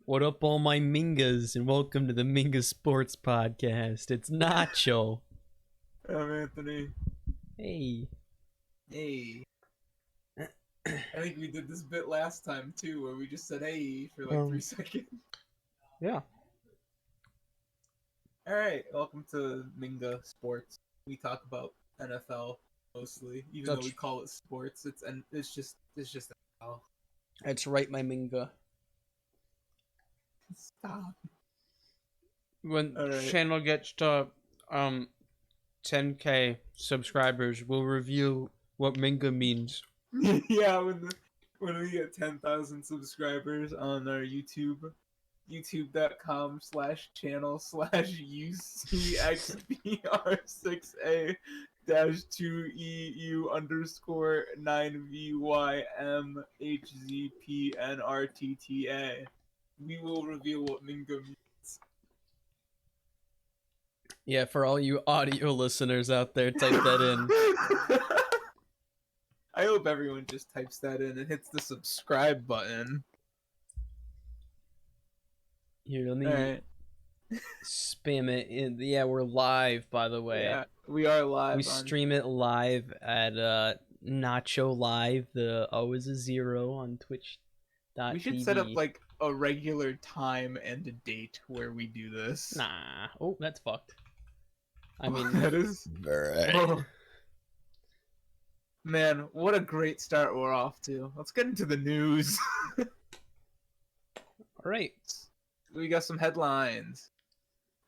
What up, all my Mingas, and welcome to the Minga Sports Podcast. It's Nacho. I'm Anthony. Hey. Hey. I think we did this bit last time too, where we just said hey for like 3 seconds. Yeah. Alright, welcome to Minga Sports. We talk about NFL mostly, even though we call it sports. It's just NFL. That's right, my Minga. Stop. When channel gets to 10K subscribers, we'll review what Minga means. Yeah, when we get 10,000 subscribers on our youtube.com/channel/UCXBR6A-2EU_9VYMHZPNRTTA. We will reveal what Minga means. Yeah, for all you audio listeners out there, type that in. I hope everyone just types that in and hits the subscribe button. Here, let me spam it in. Yeah, we're live, by the way. Yeah, we are live. We stream it live at Nacho Live. The O is a 0 on Twitch.tv. We should set up like a regular time and a date where we do this. Nah. Oh, that's fucked. I mean, that is. Oh. Man, what a great start we're off to. Let's get into the news. All right. We got some headlines.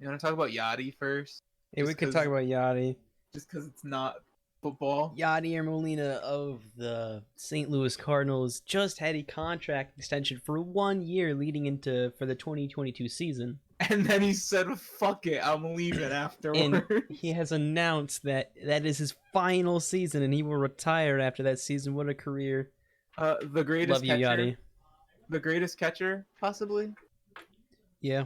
You want to talk about Yachty first? Yeah, we could talk about Yachty. Just because it's not football. Yadier Molina of the St. Louis Cardinals just had a contract extension for 1 year leading into for the 2022 season. And then he said, fuck it, I'm leaving afterwards. And he has announced that is his final season and he will retire after that season. What a career. The greatest Love you, catcher. Yachty. The greatest catcher, possibly? Yeah.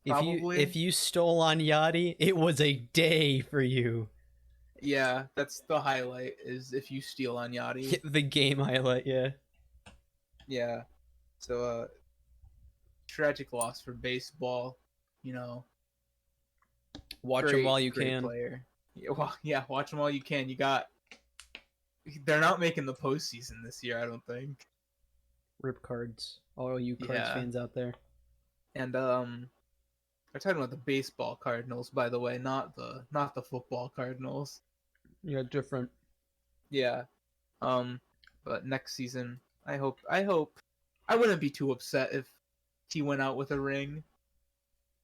Probably. If you stole on Yachty, it was a day for you. Yeah, that's the highlight, is if you steal on Yachty. The game highlight, yeah. Yeah. So, tragic loss for baseball, you know. Watch him while you can. Player. Yeah, watch him while you can. They're not making the postseason this year, I don't think. Rip Cards. All you Cards fans out there. And, we're talking about the baseball Cardinals, by the way, not the football Cardinals. Yeah, different. Yeah. But next season, I hope I wouldn't be too upset if he went out with a ring.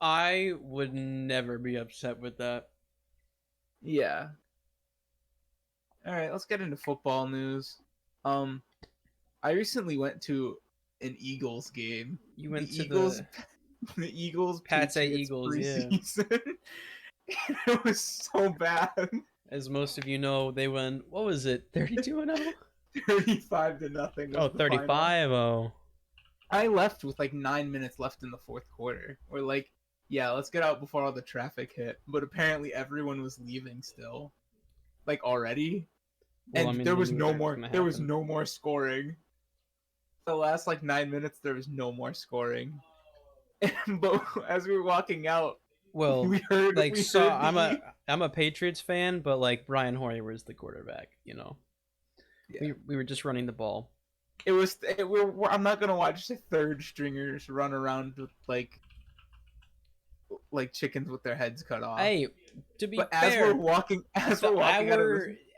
I would never be upset with that. Yeah. All right, let's get into football news. I recently went to an Eagles game. You went to the Eagles Pats at Eagles, preseason. Yeah. It was so bad. As most of you know, they went, what was it, 32-0? 35-0. Oh, 35-0. I left with like 9 minutes left in the fourth quarter. We're like, yeah, let's get out before all the traffic hit. But apparently everyone was leaving still. Like already. Well, and I mean, there was no more scoring. The last like 9 minutes there was no more scoring. But as we were walking out, well, I'm a Patriots fan, but like Brian Hoyer was the quarterback, you know. Yeah. We were just running the ball. I'm not gonna watch the third stringers run around with like chickens with their heads cut off. Hey, to be fair, as we're walking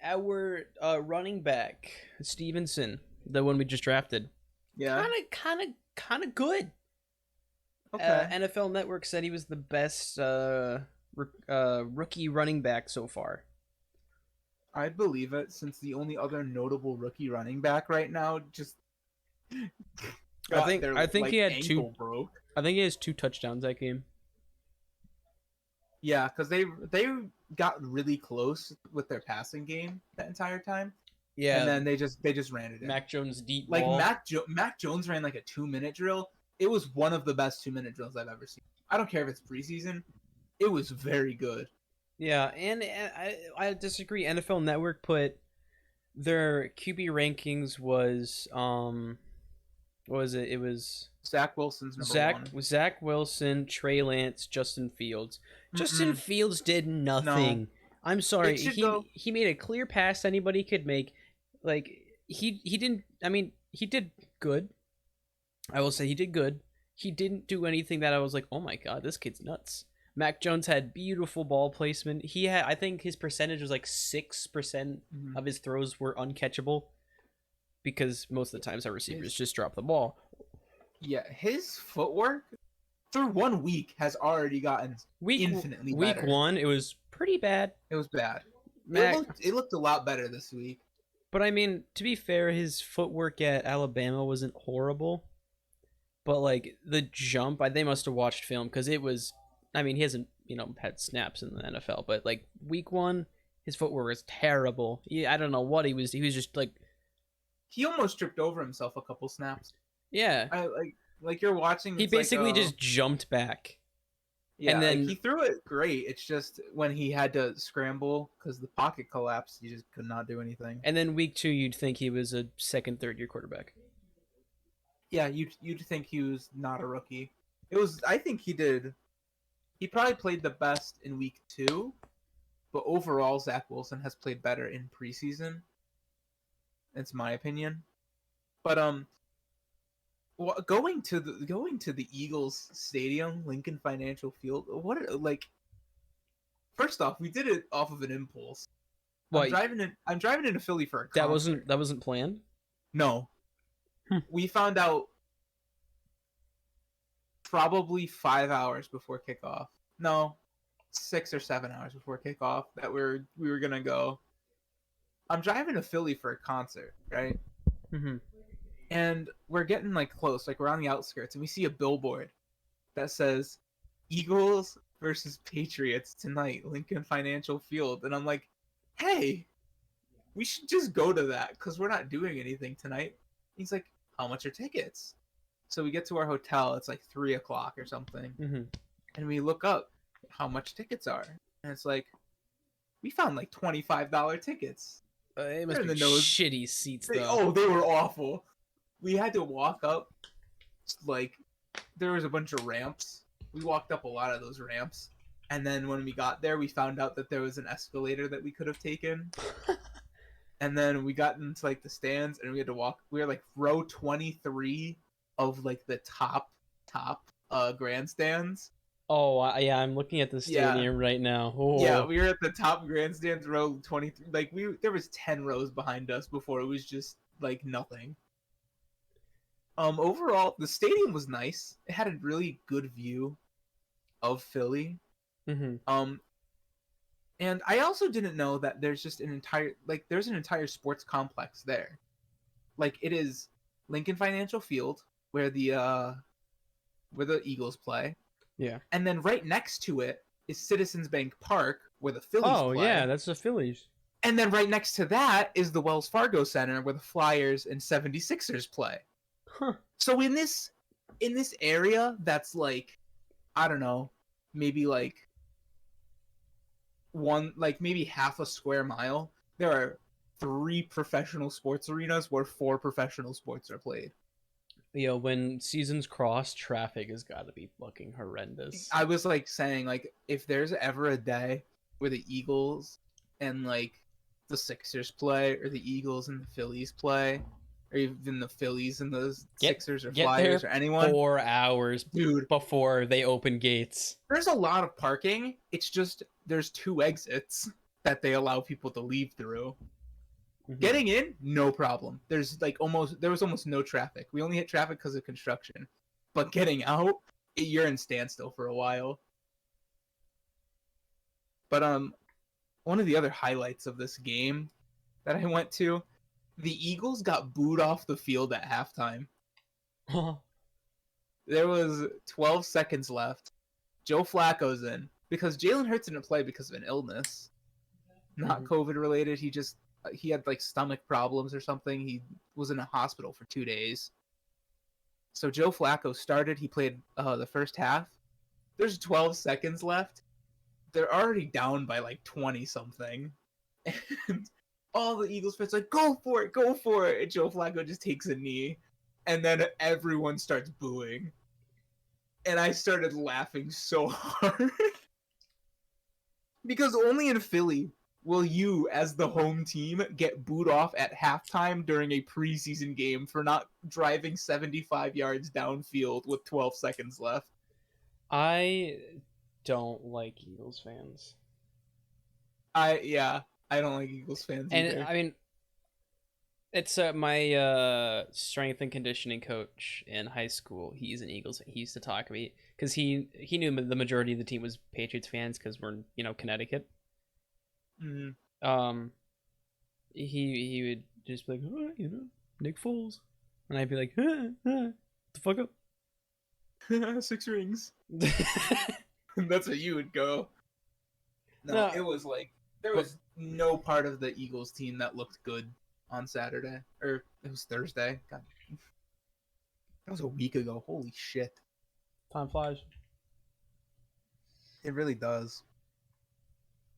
our running back Stevenson, the one we just drafted, kind of good. Okay. NFL Network said he was the best rookie running back so far. I'd believe it, since the only other notable rookie running back right now just I think he had broke. I think he has 2 touchdowns that game. Yeah, because they got really close with their passing game that entire time. Yeah, and then they just ran it in. Mac Jones deep like ball. Mac Jones ran like a 2-minute drill. It was one of the best 2-minute drills I've ever seen. I don't care if it's preseason. It was very good. Yeah, and I disagree. NFL Network put their QB rankings was What was it? It was Zach Wilson's number one. Zach Wilson, Trey Lance, Justin Fields. Justin Mm-mm. Fields did No, nothing. I'm sorry. it should go. He made a clear pass anybody could make. Like he didn't. I mean, he did good. I will say he did good. He didn't do anything that I was like, oh my god, this kid's nuts. Mac Jones had beautiful ball placement. He had, I think his percentage was like 6% Mhm. of his throws were uncatchable because most of the times our receivers just drop the ball. Yeah, his footwork through 1 week has already gotten infinitely week better. 1, it was pretty bad. It was bad. Mac, It looked a lot better this week. but I mean, to be fair, his footwork at Alabama wasn't horrible. But like the jump, they must have watched film because it was. I mean, he hasn't had snaps in the NFL, but like week 1, his footwork was terrible. I don't know what he was. He was just like, He almost tripped over himself a couple snaps. yeah. I like you're watching. He basically just jumped back. Yeah, and then he threw it great. It's just when he had to scramble because the pocket collapsed, he just could not do anything. And then week 2, you'd think he was a second, third year quarterback. Yeah, you'd think he was not a rookie. I think he did. He probably played the best in week 2, but overall, Zach Wilson has played better in preseason. That's my opinion. But going to the Eagles Stadium, Lincoln Financial Field. First off, we did it off of an impulse. What? I'm driving into Philly for a concert. That wasn't planned? No. We found out probably 5 hours before kickoff. No, 6 or 7 hours before kickoff that we were gonna go. I'm driving to Philly for a concert, right? Mm-hmm. And we're getting close, we're on the outskirts, and we see a billboard that says Eagles versus Patriots tonight, Lincoln Financial Field. And I'm like, hey, we should just go to that because we're not doing anything tonight. He's like, how much are tickets? So we get to our hotel, it's 3 o'clock or something. Mm-hmm. And we look up how much tickets are. And it's we found $25 tickets. It must be shitty seats, though. Oh, they were awful. We had to walk up, there was a bunch of ramps. We walked up a lot of those ramps. And then when we got there, we found out that there was an escalator that we could have taken. And then we got into the stands, and we had to walk. We were row 23 of the top grandstands. Oh yeah, I'm looking at the stadium right now. Oh. Yeah, we were at the top grandstands, row 23. There was 10 rows behind us before it was just nothing. Overall, the stadium was nice. It had a really good view of Philly. Mm-hmm. And I also didn't know that there's just an entire sports complex there. It is Lincoln Financial Field where the Eagles play. Yeah. And then right next to it is Citizens Bank Park where the Phillies play. Oh, yeah, that's the Phillies. And then right next to that is the Wells Fargo Center where the Flyers and 76ers play. Huh. So in this area that's I don't know, maybe maybe half a square mile, there are 3 professional sports arenas where 4 professional sports are played. When seasons cross, traffic has got to be fucking horrendous. I was saying if there's ever a day where the Eagles and the Sixers play, or the Eagles and the Phillies play, or even the Phillies and the Sixers or Flyers or anyone, 4 hours, dude, before they open gates. There's a lot of parking. It's just there's 2 exits that they allow people to leave through. Mm-hmm. Getting in, no problem. There was almost no traffic. We only hit traffic because of construction. But getting out, you're in standstill for a while. But one of the other highlights of this game that I went to, the Eagles got booed off the field at halftime. There was 12 seconds left. Joe Flacco's in because Jalen Hurts didn't play because of an illness, not COVID related. He had stomach problems or something. He was in a hospital for 2 days. So Joe Flacco started. He played the first half. There's 12 seconds left. They're already down by 20 something. And all the Eagles fans go for it. And Joe Flacco just takes a knee. and then everyone starts booing. And I started laughing so hard. Because only in Philly will you, as the home team, get booed off at halftime during a preseason game for not driving 75 yards downfield with 12 seconds left. I don't like Eagles fans. I don't like Eagles fans And either. I mean, it's my strength and conditioning coach in high school. He's an Eagles. He used to talk to me because he knew the majority of the team was Patriots fans because we're in Connecticut. Mm. He would just be like, oh, Nick Foles, and I'd be like, the fuck up. 6 rings. That's what you would go. No, it was like there was no part of the Eagles team that looked good on Saturday, or it was Thursday. God, that was a week ago. Holy shit! Time flies. It really does.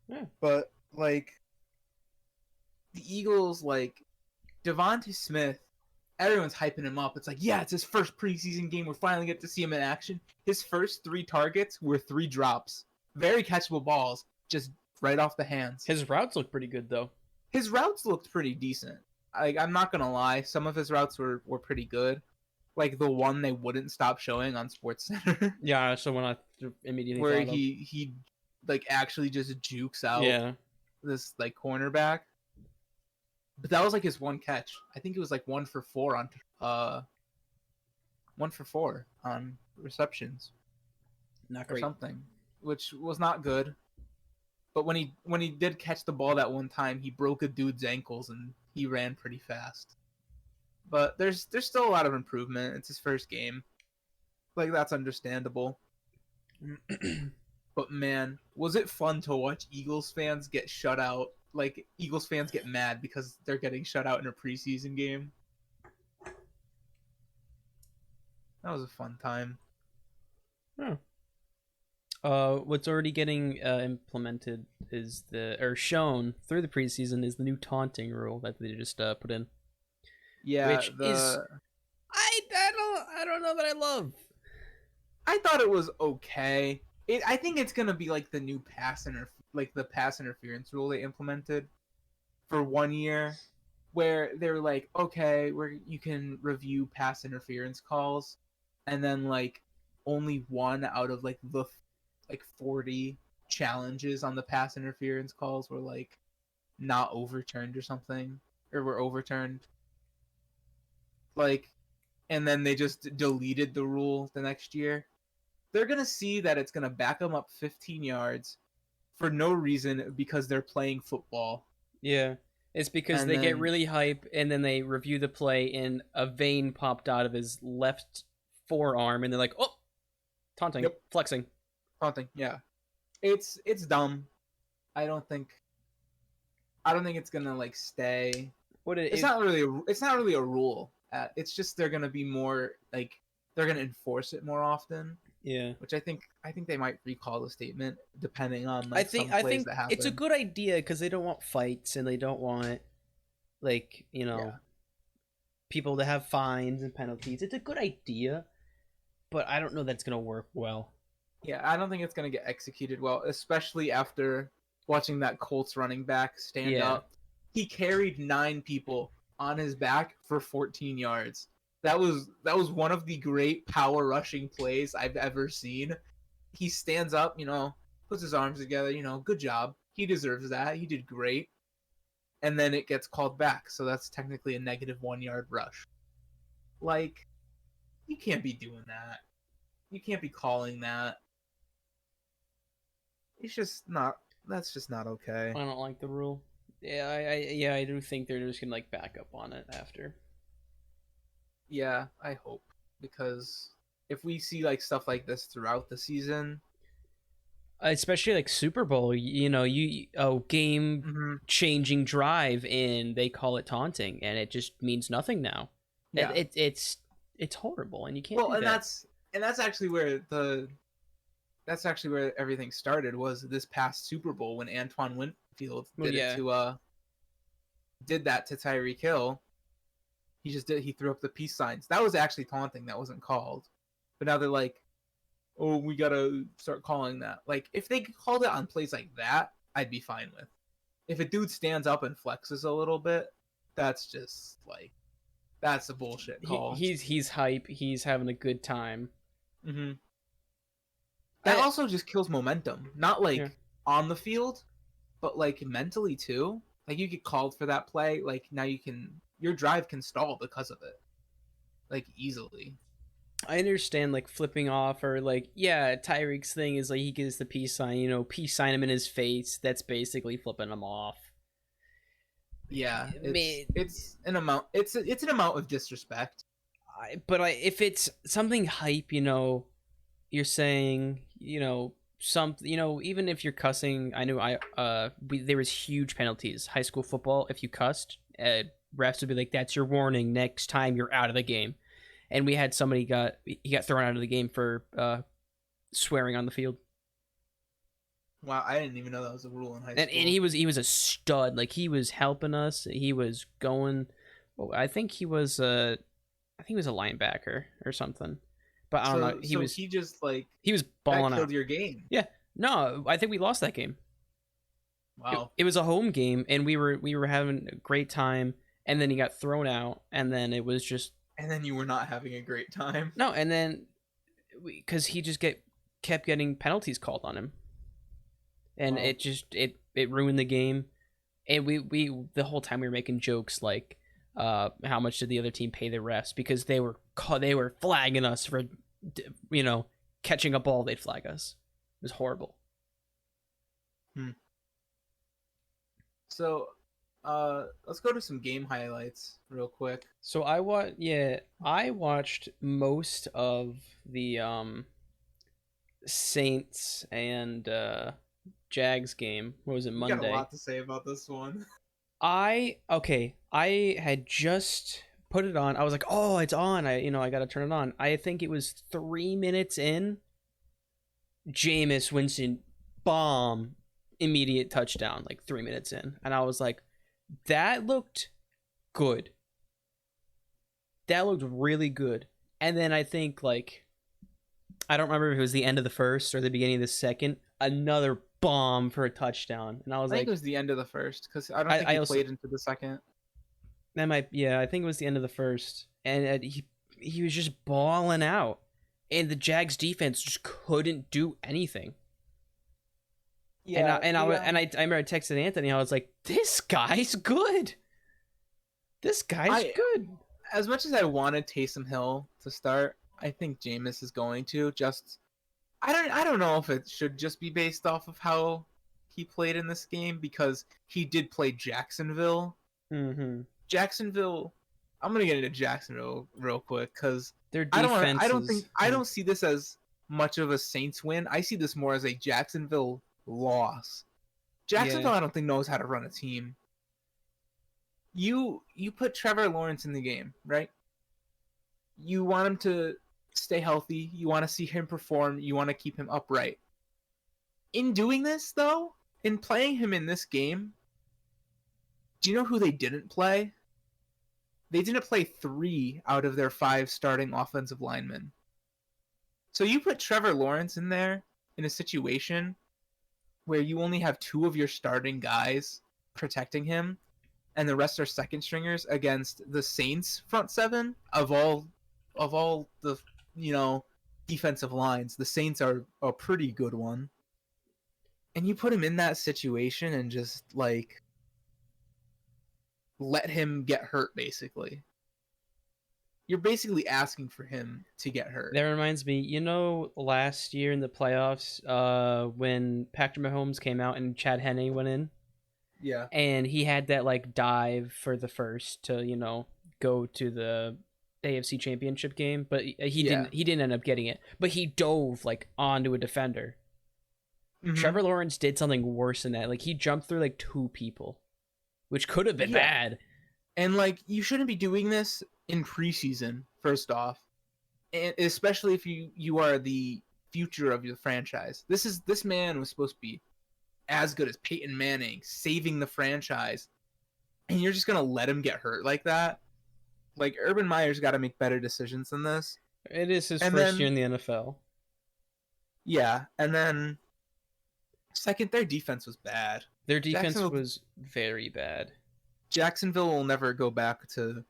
Yeah. But like the Eagles, like Devontae Smith, everyone's hyping him up. It's like, yeah, it's his first preseason game. We're finally get to see him in action. His first 3 targets were 3 drops, very catchable balls, just right off the hands. His routes look pretty good though. His routes looked pretty decent. I'm not gonna lie, some of his routes were pretty good. Like the one they wouldn't stop showing on SportsCenter. Yeah, so when I immediately where thought he like actually just jukes out this like cornerback. But that was like his one catch. I think it was like 1 for 4 on receptions. not Or great. something, which was not good. But when he did catch the ball that one time, he broke a dude's ankles and he ran pretty fast. But there's still a lot of improvement. It's his first game. Like, that's understandable. But man, was it fun to watch Eagles fans get shut out? Like, Eagles fans get mad because they're getting shut out in a preseason game. That was a fun time. Yeah. What's already getting implemented is shown through the preseason is the new taunting rule that they just put in. Yeah, which is I don't know that I love. I thought it was okay. I think it's gonna be like the new the pass interference rule they implemented for 1 year, where they're like, okay, you can review pass interference calls, and then like only 1 out of like the 40 challenges on the pass interference calls were like not overturned or something, or were overturned. Like, and then they just deleted the rule the next year. They're going to see that it's going to back them up 15 yards for no reason because they're playing football. Yeah. It's because they get really hype and then they review the play and a vein popped out of his left forearm and they're like, oh, taunting, Yep. flexing. Taunting, yeah. It's dumb. I don't think it's going to like stay. It's not really a rule. It's just they're going to be more like they're going to enforce it more often. Yeah, which I think they might recall the statement depending on like I think some plays that happen. it's a good idea because they don't want fights and they don't want people to have fines and penalties. It's a good idea, but I don't know that it's gonna work well. Yeah, I don't think it's gonna get executed well, especially after watching that Colts running back stand up. He carried 9 people on his back for 14 yards. That was one of the great power rushing plays I've ever seen. He stands up, puts his arms together, good job. He deserves that. He did great. And then it gets called back. So that's technically a negative -1 yard rush. Like, you can't be doing that. You can't be calling that. It's just not, that's just not okay. I don't like the rule. Yeah, I do think they're just gonna back up on it after. Yeah, I hope, because if we see stuff like this throughout the season, especially Super Bowl, game changing drive and they call it taunting and it just means nothing now. Yeah, it's horrible and you can't. Well, and that's actually where everything started, was this past Super Bowl when Antoine Winfield did that to Tyreek Hill. He threw up the peace signs. That was actually taunting. That wasn't called. But now they're like, oh, we gotta start calling that. Like, if they called it on plays like that, I'd be fine with. If a dude stands up and flexes a little bit, that's just like, that's a bullshit call. He's hype. He's having a good time. Mm-hmm. That also just kills momentum. Not like on the field, but like mentally too. Like, you get called for that play. Like, now your drive can stall because of it. Like, easily. I understand, like, flipping off, or like, Tyreek's thing is like he gives the peace sign, peace sign him in his face. That's basically flipping him off. Yeah, it's an amount. It's an amount of disrespect. But if it's something hype, you're saying, even if you're cussing, I knew there was huge penalties. High school football, if you cussed, refs would be like, "That's your warning. Next time, you're out of the game." And we had somebody got thrown out of the game for swearing on the field. Wow, I didn't even know that was a rule in high school. And he was a stud. Like, he was helping us. He was going. Well, I think he was a linebacker or something. But I don't know. He was balling out. Killed your game. Yeah. No, I think we lost that game. Wow. It was a home game, and we were having a great time. And then he got thrown out, and then it was just. And then you were not having a great time. No, and then because he just kept getting penalties called on him, and it just it ruined the game. And we the whole time we were making jokes like, how much did the other team pay the refs, because they were flagging us for, catching a ball. They'd flag us. It was horrible. So. Let's go to some game highlights real quick. So I watched most of the Saints and Jags game. What was it, Monday? You got a lot to say about this one. I had just put it on. I was like, oh, it's on. I gotta turn it on. I think it was 3 minutes in. Jameis Winston, bomb, immediate touchdown, like 3 minutes in, and I was like, that looked good. That looked really good. And then I think, like, I don't remember if it was the end of the first or the beginning of the second, another bomb for a touchdown. And I think it was the end of the first, because I don't think he played into the second. I think it was the end of the first. And he was just balling out. And the Jags defense just couldn't do anything. Yeah, and I remember I texted Anthony. I was like, "This guy's good. This guy's good." As much as I wanted Taysom Hill to start, I think Jameis is going to. I don't know if it should just be based off of how he played in this game, because he did play Jacksonville. Mm-hmm. Jacksonville. I'm gonna get into Jacksonville real quick, because their defense. I don't see this as much of a Saints win. I see this more as a Jacksonville loss. Jacksonville, I don't think, knows how to run a team. You put Trevor Lawrence in the game, right? You want him to stay healthy. You want to see him perform. You want to keep him upright. In doing this, though, in playing him in this game, do you know who they didn't play? They didn't play 3 out of their 5 starting offensive linemen. So you put Trevor Lawrence in there in a situation where you only have 2 of your starting guys protecting him, and the rest are second stringers against the Saints front 7 of all the defensive lines. The Saints are a pretty good one. And you put him in that situation and just like let him get hurt, basically. You're basically asking for him to get hurt. That reminds me, last year in the playoffs, when Patrick Mahomes came out and Chad Henne went in. Yeah. And he had that like dive for the first to, go to the AFC Championship game, but he didn't end up getting it. But he dove like onto a defender. Mm-hmm. Trevor Lawrence did something worse than that. Like, he jumped through like 2 people, which could have been bad. And like, you shouldn't be doing this in preseason, first off, and especially if you are the future of your franchise. This man was supposed to be as good as Peyton Manning, saving the franchise, and you're just gonna let him get hurt like that. Like Urban Meyer's got to make better decisions than this. It is his And first year then in the NFL. yeah, and then second, their defense was bad. Their defense was very bad. Jacksonville will never go back to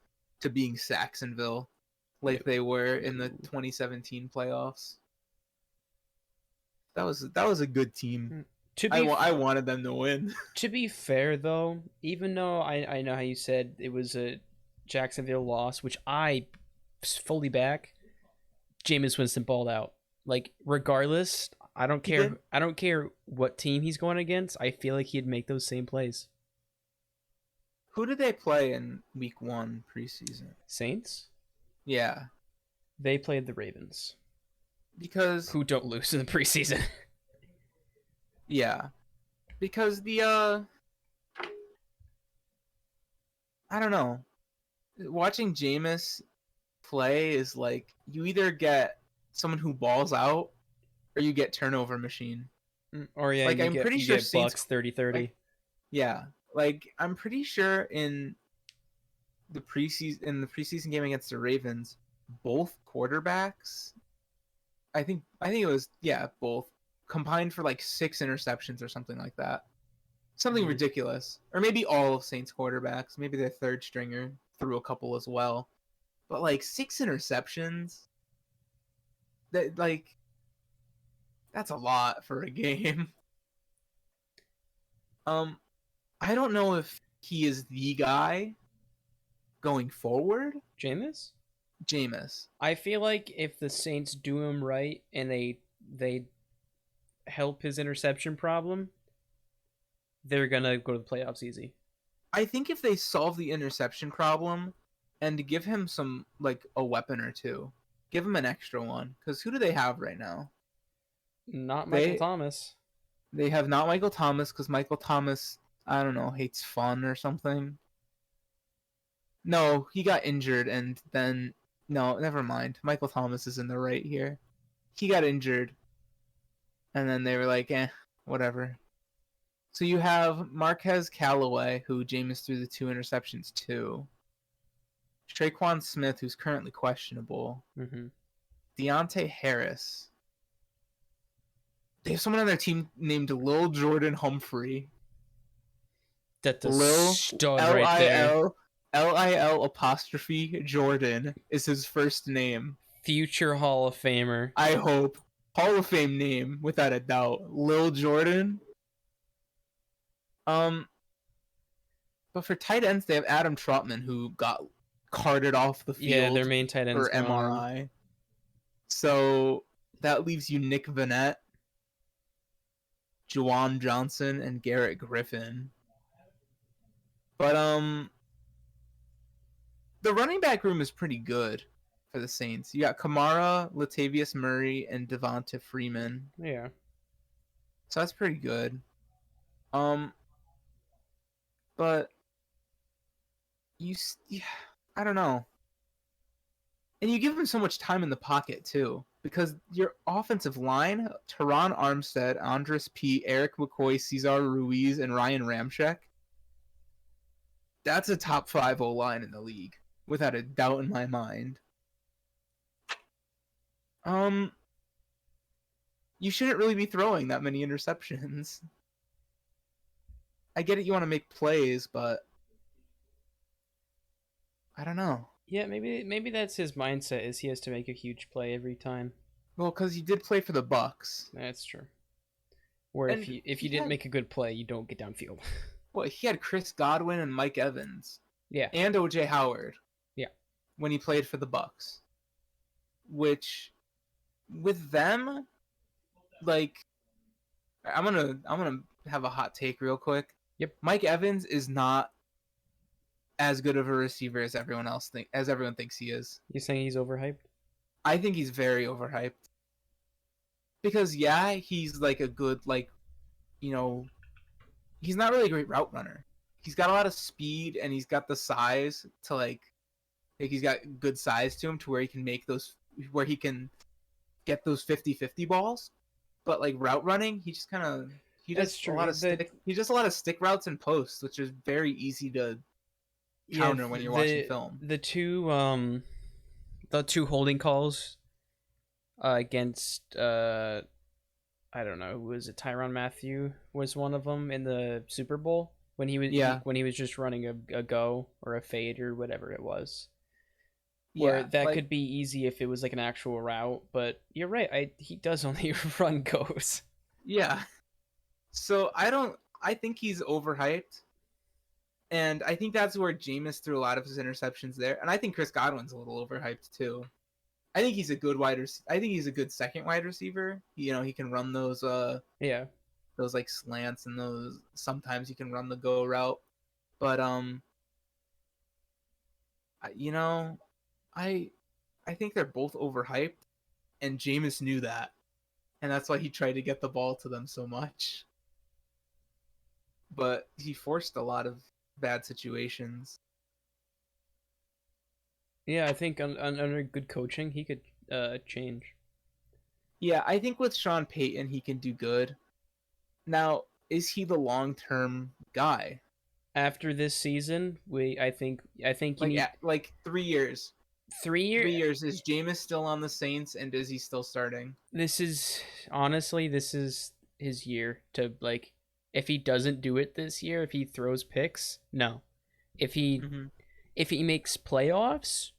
being Saxonville like they were in the 2017 playoffs. That was a good team. I wanted them to win. To be fair, though, even though I know how you said it was a Jacksonville loss, which I fully back, Jameis Winston balled out. Like, regardless, I don't care. I don't care what team he's going against. I feel like he'd make those same plays. Who did they play in week 1 preseason? Saints? Yeah. They played the Ravens. Because who don't lose in the preseason. Yeah. Because the I don't know. Watching Jameis play is like you either get someone who balls out or you get turnover machine. Or yeah, like I'm pretty sure Bucks 30-30. Like, yeah. Like I'm pretty sure in the preseason game against the Ravens, both quarterbacks, I think it was both combined for like 6 interceptions or something like that. Something ridiculous. Or maybe all of Saints quarterbacks, maybe their third stringer threw a couple as well. But like 6 interceptions, that's a lot for a game. I don't know if he is the guy going forward. Jameis? I feel like if the Saints do him right and they help his interception problem, they're gonna go to the playoffs easy. I think if they solve the interception problem and give him some like a weapon or two, give him an extra one. Because who do they have right now? Not Michael Thomas. They have not Michael Thomas because Michael Thomas, I don't know, hates fun or something. No, he got injured and then no, never mind. Michael Thomas is in the right here. He got injured. And then they were like, whatever. So you have Marquez Callaway, who Jameis threw the 2 interceptions to. Traquan Smith, who's currently questionable. Mm-hmm. Deontay Harris. They have someone on their team named Lil Jordan Humphrey. That's a stud right there. Lil apostrophe Jordan is his first name. Future Hall of Famer. I hope. Hall of Fame name, without a doubt. Lil Jordan. But for tight ends, they have Adam Trautman, who got carted off the field. Yeah, their main tight end for MRI. So that leaves you Nick Vannett, Juwan Johnson, and Garrett Griffin. But the running back room is pretty good for the Saints. You got Kamara, Latavius Murray, and Devonta Freeman. Yeah. So that's pretty good. But I don't know. And you give him so much time in the pocket too, because your offensive line, Teron Armstead, Andres P, Eric McCoy, Cesar Ruiz, and Ryan Ramczyk, that's a top 5 O-line in the league, without a doubt in my mind. You shouldn't really be throwing that many interceptions. I get it, you want to make plays, but I don't know. Yeah, maybe that's his mindset, is he has to make a huge play every time. Well, because he did play for the Bucks. That's true. Where if you didn't make a good play, you don't get downfield. Well, he had Chris Godwin and Mike Evans. Yeah. And OJ Howard. Yeah. When he played for the Bucks. Which, with them, like, I'm gonna have a hot take real quick. Yep. Mike Evans is not as good of a receiver as everyone thinks he is. You saying he's overhyped? I think he's very overhyped. Because he's like a good, like, he's not really a great route runner. He's got a lot of speed and he's got the size to like he's got good size to him to where he can get those 50-50 balls. But like route running, he does a lot of stick routes and posts, which is very easy to Yeah, counter when you're watching film. the two holding calls against I don't know, was it Tyrann Mathieu was one of them in the Super Bowl when Yeah, when he was just running a go or a fade or whatever it was. Where yeah, that like could be easy if it was like an actual route, but you're right. He does only run goes. yeah. So I think he's overhyped, and I think that's where Jameis threw a lot of his interceptions there. And I think Chris Godwin's a little overhyped too. I think he's a good I think he's a good second wide receiver. You know, he can run Yeah. those like slants, and those sometimes he can run the go route. But you know, I I think they're both overhyped, and Jameis knew that, and that's why he tried to get the ball to them so much. But he forced a lot of bad situations. Yeah, I think under good coaching, he could change. Yeah, I think with Sean Payton he can do good. Now, is he the long-term guy? After this season, I think you need Like 3 years. 3 years. 3 years, is Jameis still on the Saints, and is he still starting? This is honestly, this is his year to like. If he doesn't do it this year, if he throws picks, no. If he Mm-hmm. if he makes playoffs,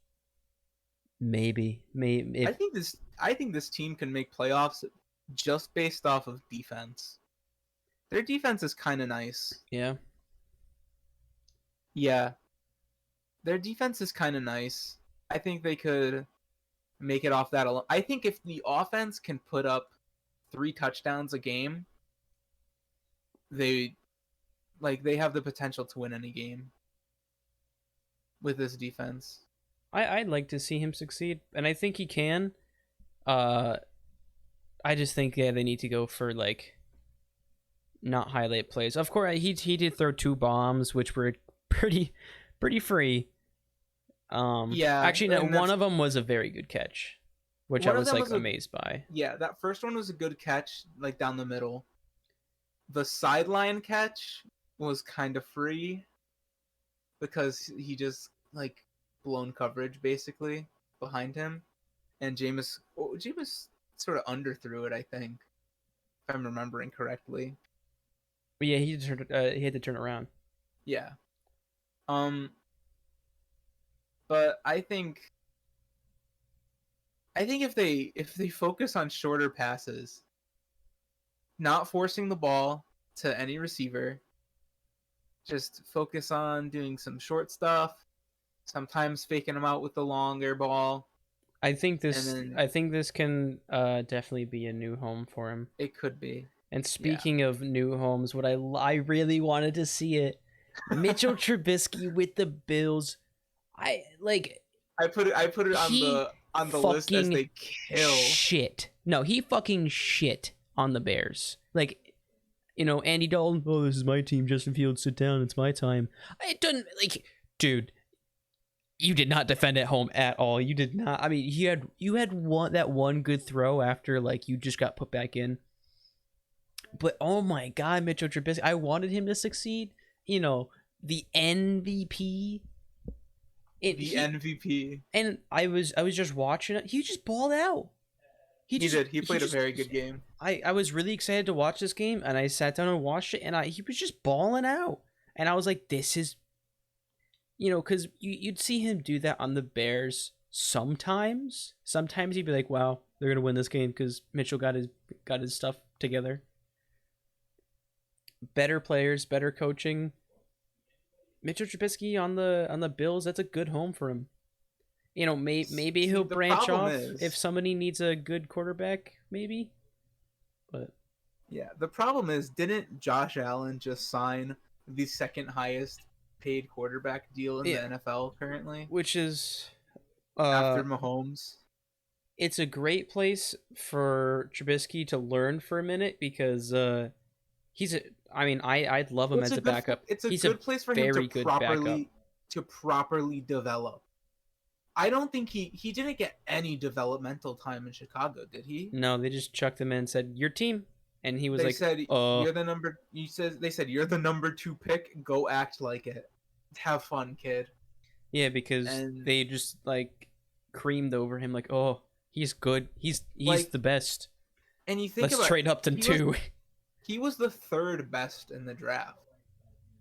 maybe. If I think this team can make playoffs just based off of defense. Their defense is kind of nice. yeah. Yeah, their defense is kind of nice. I think they could make it off that alone. I think if the offense can put up 3 touchdowns a game, they they have the potential to win any game with this defense. I'd like to see him succeed, and I think he can. Uh, I just think they need to go for like not highlight plays. Of course, he did throw 2 bombs, which were pretty free. Yeah, Actually, no, and one of them was a very good catch, which I was like amazed by. Yeah, that first one was a good catch, like down the middle. The sideline catch was kind of free because he just like blown coverage basically behind him, and Jameis sort of underthrew it, I think, if I'm remembering correctly. But yeah, he had to turn around. Yeah. But I think if they focus on shorter passes, not forcing the ball to any receiver, just focus on doing some short stuff, sometimes faking them out with the longer ball. I think this can definitely be a new home for him. It could be. And speaking of new homes, what I really wanted to see it, Mitchell Trubisky with the Bills. I put it on the list as they kill. Shit. No, he fucking shit on the Bears. Like, you know, Andy Dalton, oh, this is my team. Justin Fields, sit down. It's my time. It doesn't, like, dude, you did not defend at home at all. You did not. I mean, you had one good throw after, like, you just got put back in. But, oh my God, Mitchell Trubisky, I wanted him to succeed. You know, the MVP. MVP. And I was just watching it. He just balled out. He did. He played a very good game. I was really excited to watch this game, and I sat down and watched it, and he was just balling out. And I was like, this is, you know, because you'd see him do that on the Bears sometimes. Sometimes he'd be like, wow, they're going to win this game because Mitchell got his stuff together. Better players, better coaching. Mitchell Trubisky on the Bills, that's a good home for him. You know, maybe he'll branch off if somebody needs a good quarterback, maybe. But yeah, the problem is, didn't Josh Allen just sign the second highest paid quarterback deal in the NFL currently? Which is after Mahomes. It's a great place for Trubisky to learn for a minute because I'd love him as a backup. He's a good place for him to properly develop. I don't think he didn't get any developmental time in Chicago, did he? No, they just chucked him in and said, your team. And he was they said, you're the number 2 pick. Go act like it. Have fun, kid. Yeah, because And they just like creamed over him like, oh, he's good. He's like, the best. and you think Let's about trade up to he was two. he was the third best in the draft.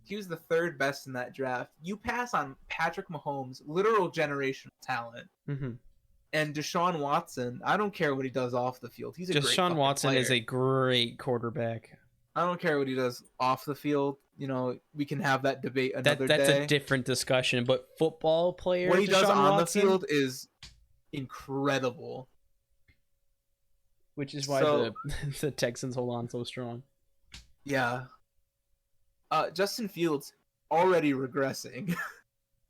He was the third best in that draft. You pass on Patrick Mahomes, literal generational talent, Mm-hmm. and Deshaun Watson. I don't care what he does off the field. He's a Just great Sean fucking Watson is player. a great quarterback. I don't care what he does off the field. You know, we can have that debate another That's a day. different discussion. But football What player he does Deshaun on the Watson, field is incredible. which is why So the Texans hold on so strong. yeah, Justin Fields already regressing,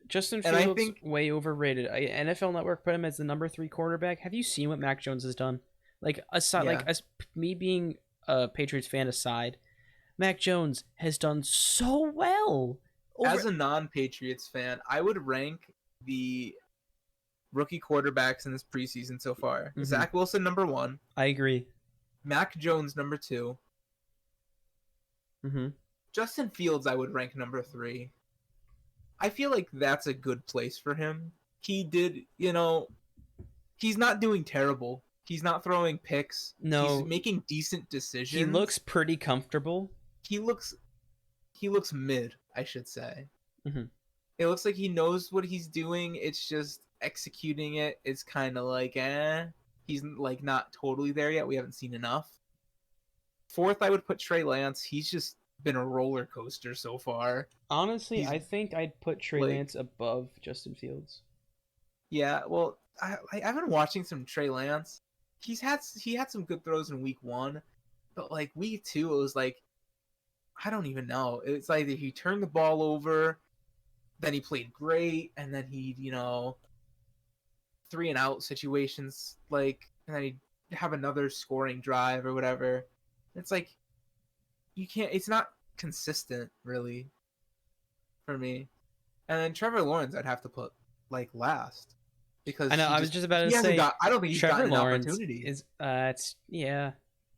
Justin and I Fields think way overrated. NFL Network put him as the number 3 quarterback. Have you seen what Mac Jones has done? Like aside, yeah. like as me being a Patriots fan aside, Mac Jones has done so well. As a non-Patriots fan, I would rank the rookie quarterbacks in this preseason so far. Mhm. Zach Wilson number 1, I agree. Mac Jones number 2, Mm-hmm. Justin Fields I would rank number 3. I feel like that's a good place for him. He did, he's not doing terrible. He's not throwing picks. He's No, making decent decisions. he looks pretty comfortable. He looks mid, I should say. Mm-hmm. It looks like he knows what he's doing. It's just executing it is kind of like, he's like not totally there yet. We haven't seen enough. 4th, I would put Trey Lance. He's just been a roller coaster so far. Honestly, He's I think I'd put Trey like, Lance above Justin Fields. yeah. Well, I've been watching some Trey Lance. He had some good throws in week 1, but like week 2, it was like, I don't even know. It's like he turned the ball over, then he played great, and then he 3-and-out situations, like, and then he'd have another scoring drive or whatever. It's like you can't. It's not consistent, really, for me. And then Trevor Lawrence, I'd have to put like last because I know. I was just about to he hasn't say. got. I don't think he's Trevor gotten an Lawrence opportunity. is. It's yeah.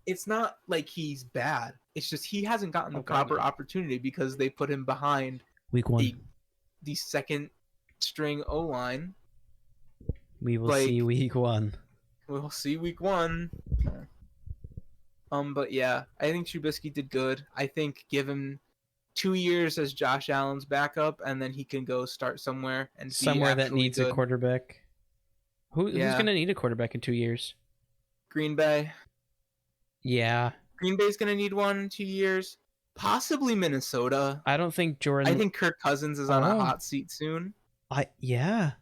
It's not like he's bad. It's just he hasn't gotten the Okay, proper no. opportunity because they put him behind Week 1. the second string O line. We will like- see week 1. We'll see week 1. But yeah, I think Trubisky did good. I think give him 2 years as Josh Allen's backup, and then he can go start somewhere and Somewhere be that needs good. a quarterback. Who's Yeah. going to need a quarterback in 2 years? Green Bay. Yeah. Green Bay's gonna need one in 2 years. Possibly Minnesota. I don't think Jordan. I think Kirk Cousins is on a Oh. hot seat soon. Yeah.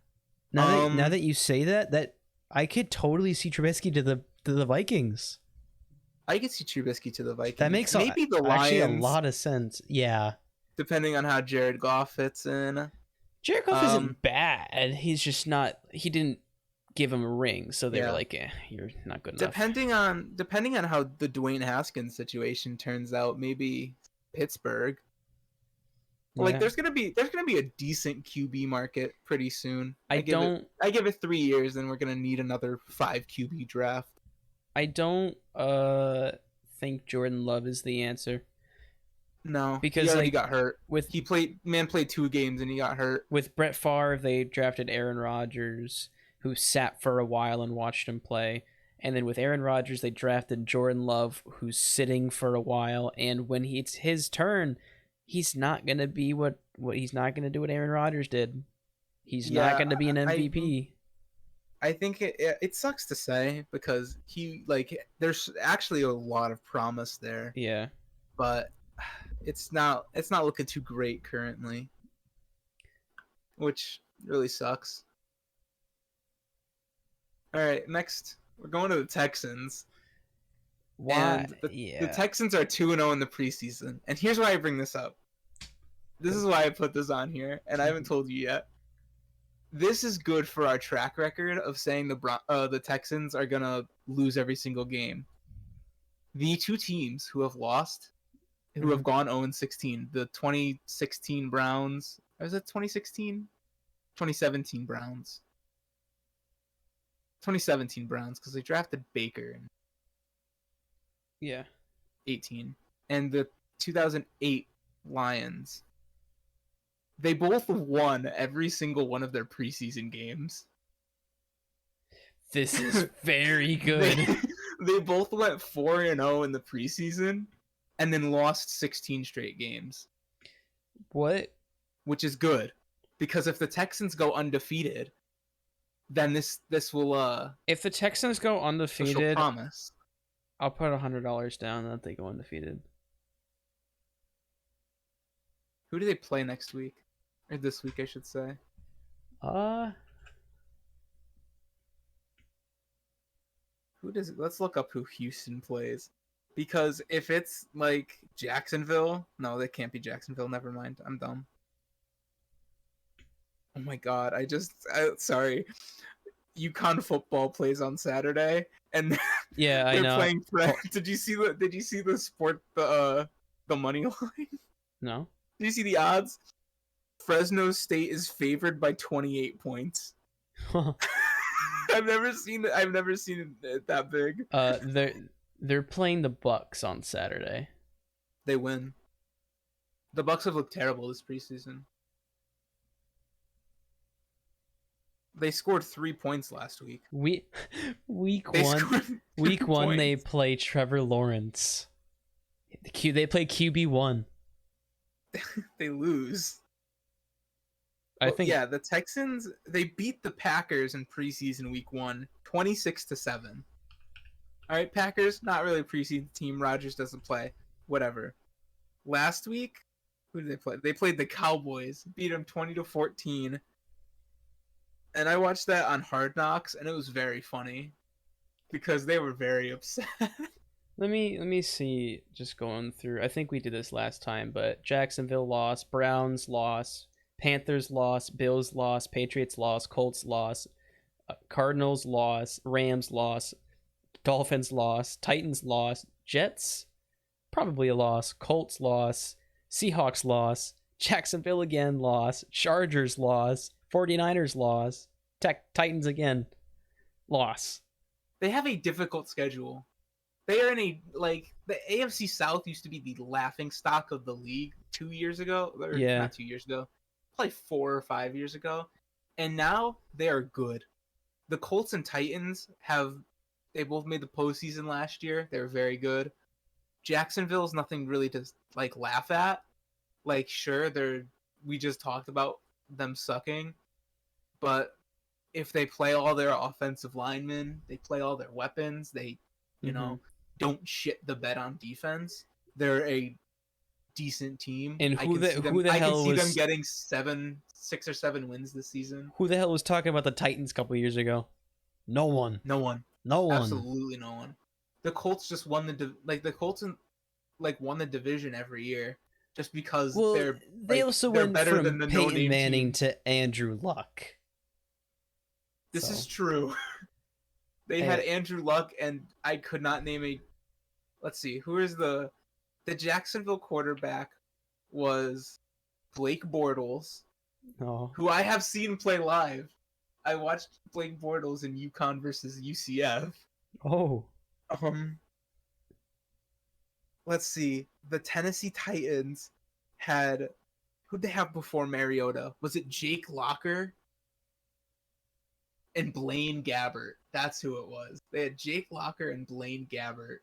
Now that you say that I could totally see Trubisky to the Vikings. I could see Trubisky to the Vikings. That makes maybe the Lions, actually a lot of sense. Yeah. depending on how Jared Goff fits in. Jared Goff isn't bad. He's just not. He didn't give him a ring, so they were like, "You're not good enough." Depending on how the Dwayne Haskins situation turns out, maybe Pittsburgh. Like Yeah. there's gonna be a decent QB market pretty soon. I give it 3 years, and we're gonna need another 5 QB draft. I don't think Jordan Love is the answer. No, Because, he already like, got hurt. With He played 2 games and he got hurt. with Brett Favre, they drafted Aaron Rodgers, who sat for a while and watched him play. And then with Aaron Rodgers, they drafted Jordan Love, who's sitting for a while. And when it's his turn, he's not gonna be what he's not gonna do what Aaron Rodgers did. He's not gonna be an MVP. I think it sucks to say because there's actually a lot of promise there, Yeah. but it's not looking too great currently, which really sucks. All right, next we're going to the Texans. Why? And the Texans are 2-0 in the preseason, and here's why I bring this up. This is why I put this on here, and I haven't told you yet. This is good for our track record of saying the Texans are gonna lose every single game. The 2 teams who have lost, who have gone 0-16, the 2016 Browns. Was it 2016? 2017 Browns. 2017 Browns, because they drafted Baker in Yeah. 18, and the 2008 Lions. They both won every single one of their preseason games. This is very They, good. they both went 4-0 in the preseason and then lost 16 straight games. What? Which is good. Because if the Texans go undefeated, then this will If the Texans go undefeated, promise. I'll put $100 down that they go undefeated. Who do they play next week? Or this week, I should say. Let's look up who Houston plays. Because if it's like Jacksonville, no, they can't be Jacksonville. Never mind. I'm dumb. Oh my god, sorry. UConn football plays on Saturday, and yeah, I know. Playing Did you see the money line? No. Did you see the odds? Fresno State is favored by 28 points. I've never seen it that big. They're playing the Bucks on Saturday. They win. The Bucks have looked terrible this preseason. They scored 3 points last week. Week one, they play Trevor Lawrence. They play QB1. They lose. I think the Texans, they beat the Packers in preseason week 1, 26-7. All right, Packers, not really a preseason team. Rodgers doesn't play. Whatever. Last week, who did they play? They played the Cowboys, beat them 20-14. And I watched that on Hard Knocks, and it was very funny because they were very upset. Let me see. Just going through. I think we did this last time, but Jacksonville lost, Browns lost, Panthers lost, Bills lost, Patriots lost, Colts lost, Cardinals lost, Rams lost, Dolphins lost, Titans lost, Jets probably a loss, Colts lost, Seahawks lost, Jacksonville again lost, Chargers lost, 49ers loss. Titans again. Loss. They have a difficult schedule. They are in the AFC South used to be the laughing stock of the league 2 years ago. Yeah. Not 2 years ago. Probably 4 or 5 years ago. And now they are good. The Colts and Titans they both made the postseason last year. They were very good. Jacksonville's nothing really to laugh at. Sure, we just talked about them sucking, but if they play all their offensive linemen, they play all their weapons, they don't shit the bed on defense, they're a decent team. And I can see them getting 6 or 7 wins this season. Who the hell was talking about the Titans a couple years ago? No one. Absolutely no one. The Colts just won won the division every year. Just because they also went better from than the Peyton Manning team. to Andrew Luck. This is true. They had Andrew Luck, and I could not name let's see, who is the Jacksonville quarterback was Blake Bortles, who I have seen play live. I watched Blake Bortles in UConn versus UCF. Oh. Let's see. The Tennessee Titans had... Who'd they have before Mariota? Was it Jake Locker? And Blaine Gabbert. That's who it was. They had Jake Locker and Blaine Gabbert.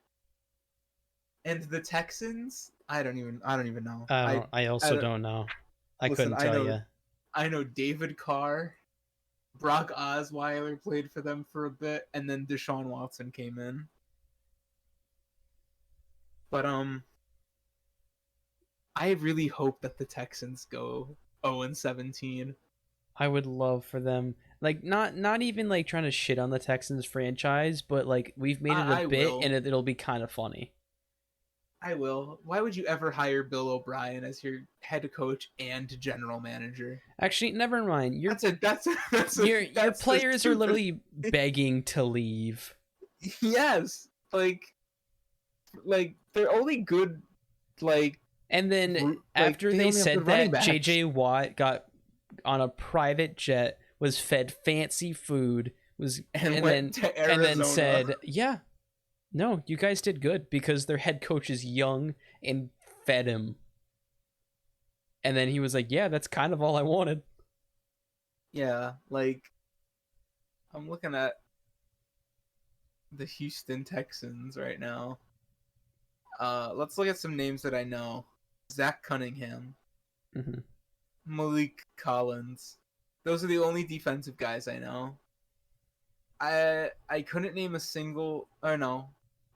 And the Texans? I don't even know. I also don't know. Couldn't tell you. I know David Carr. Brock Osweiler played for them for a bit. And then Deshaun Watson came in. But I really hope that the Texans go 0-17. I would love for them, not even trying to shit on the Texans franchise, but we've made it a bit, and it'll be kind of funny. I will. Why would you ever hire Bill O'Brien as your head coach and general manager? Actually, never mind. Your players are literally begging to leave. Yes, they're only good and then after they said that, JJ Watt got on a private jet, was fed fancy food, and then said, yeah, no, you guys did good because their head coach is young and fed him. And then he was like, yeah, that's kind of all I wanted. Yeah, like I'm looking at the Houston Texans right now. Let's look at some names that I know. Zach Cunningham, Mm-hmm. Malik Collins. Those are the only defensive guys I know. I couldn't name a single. Or no,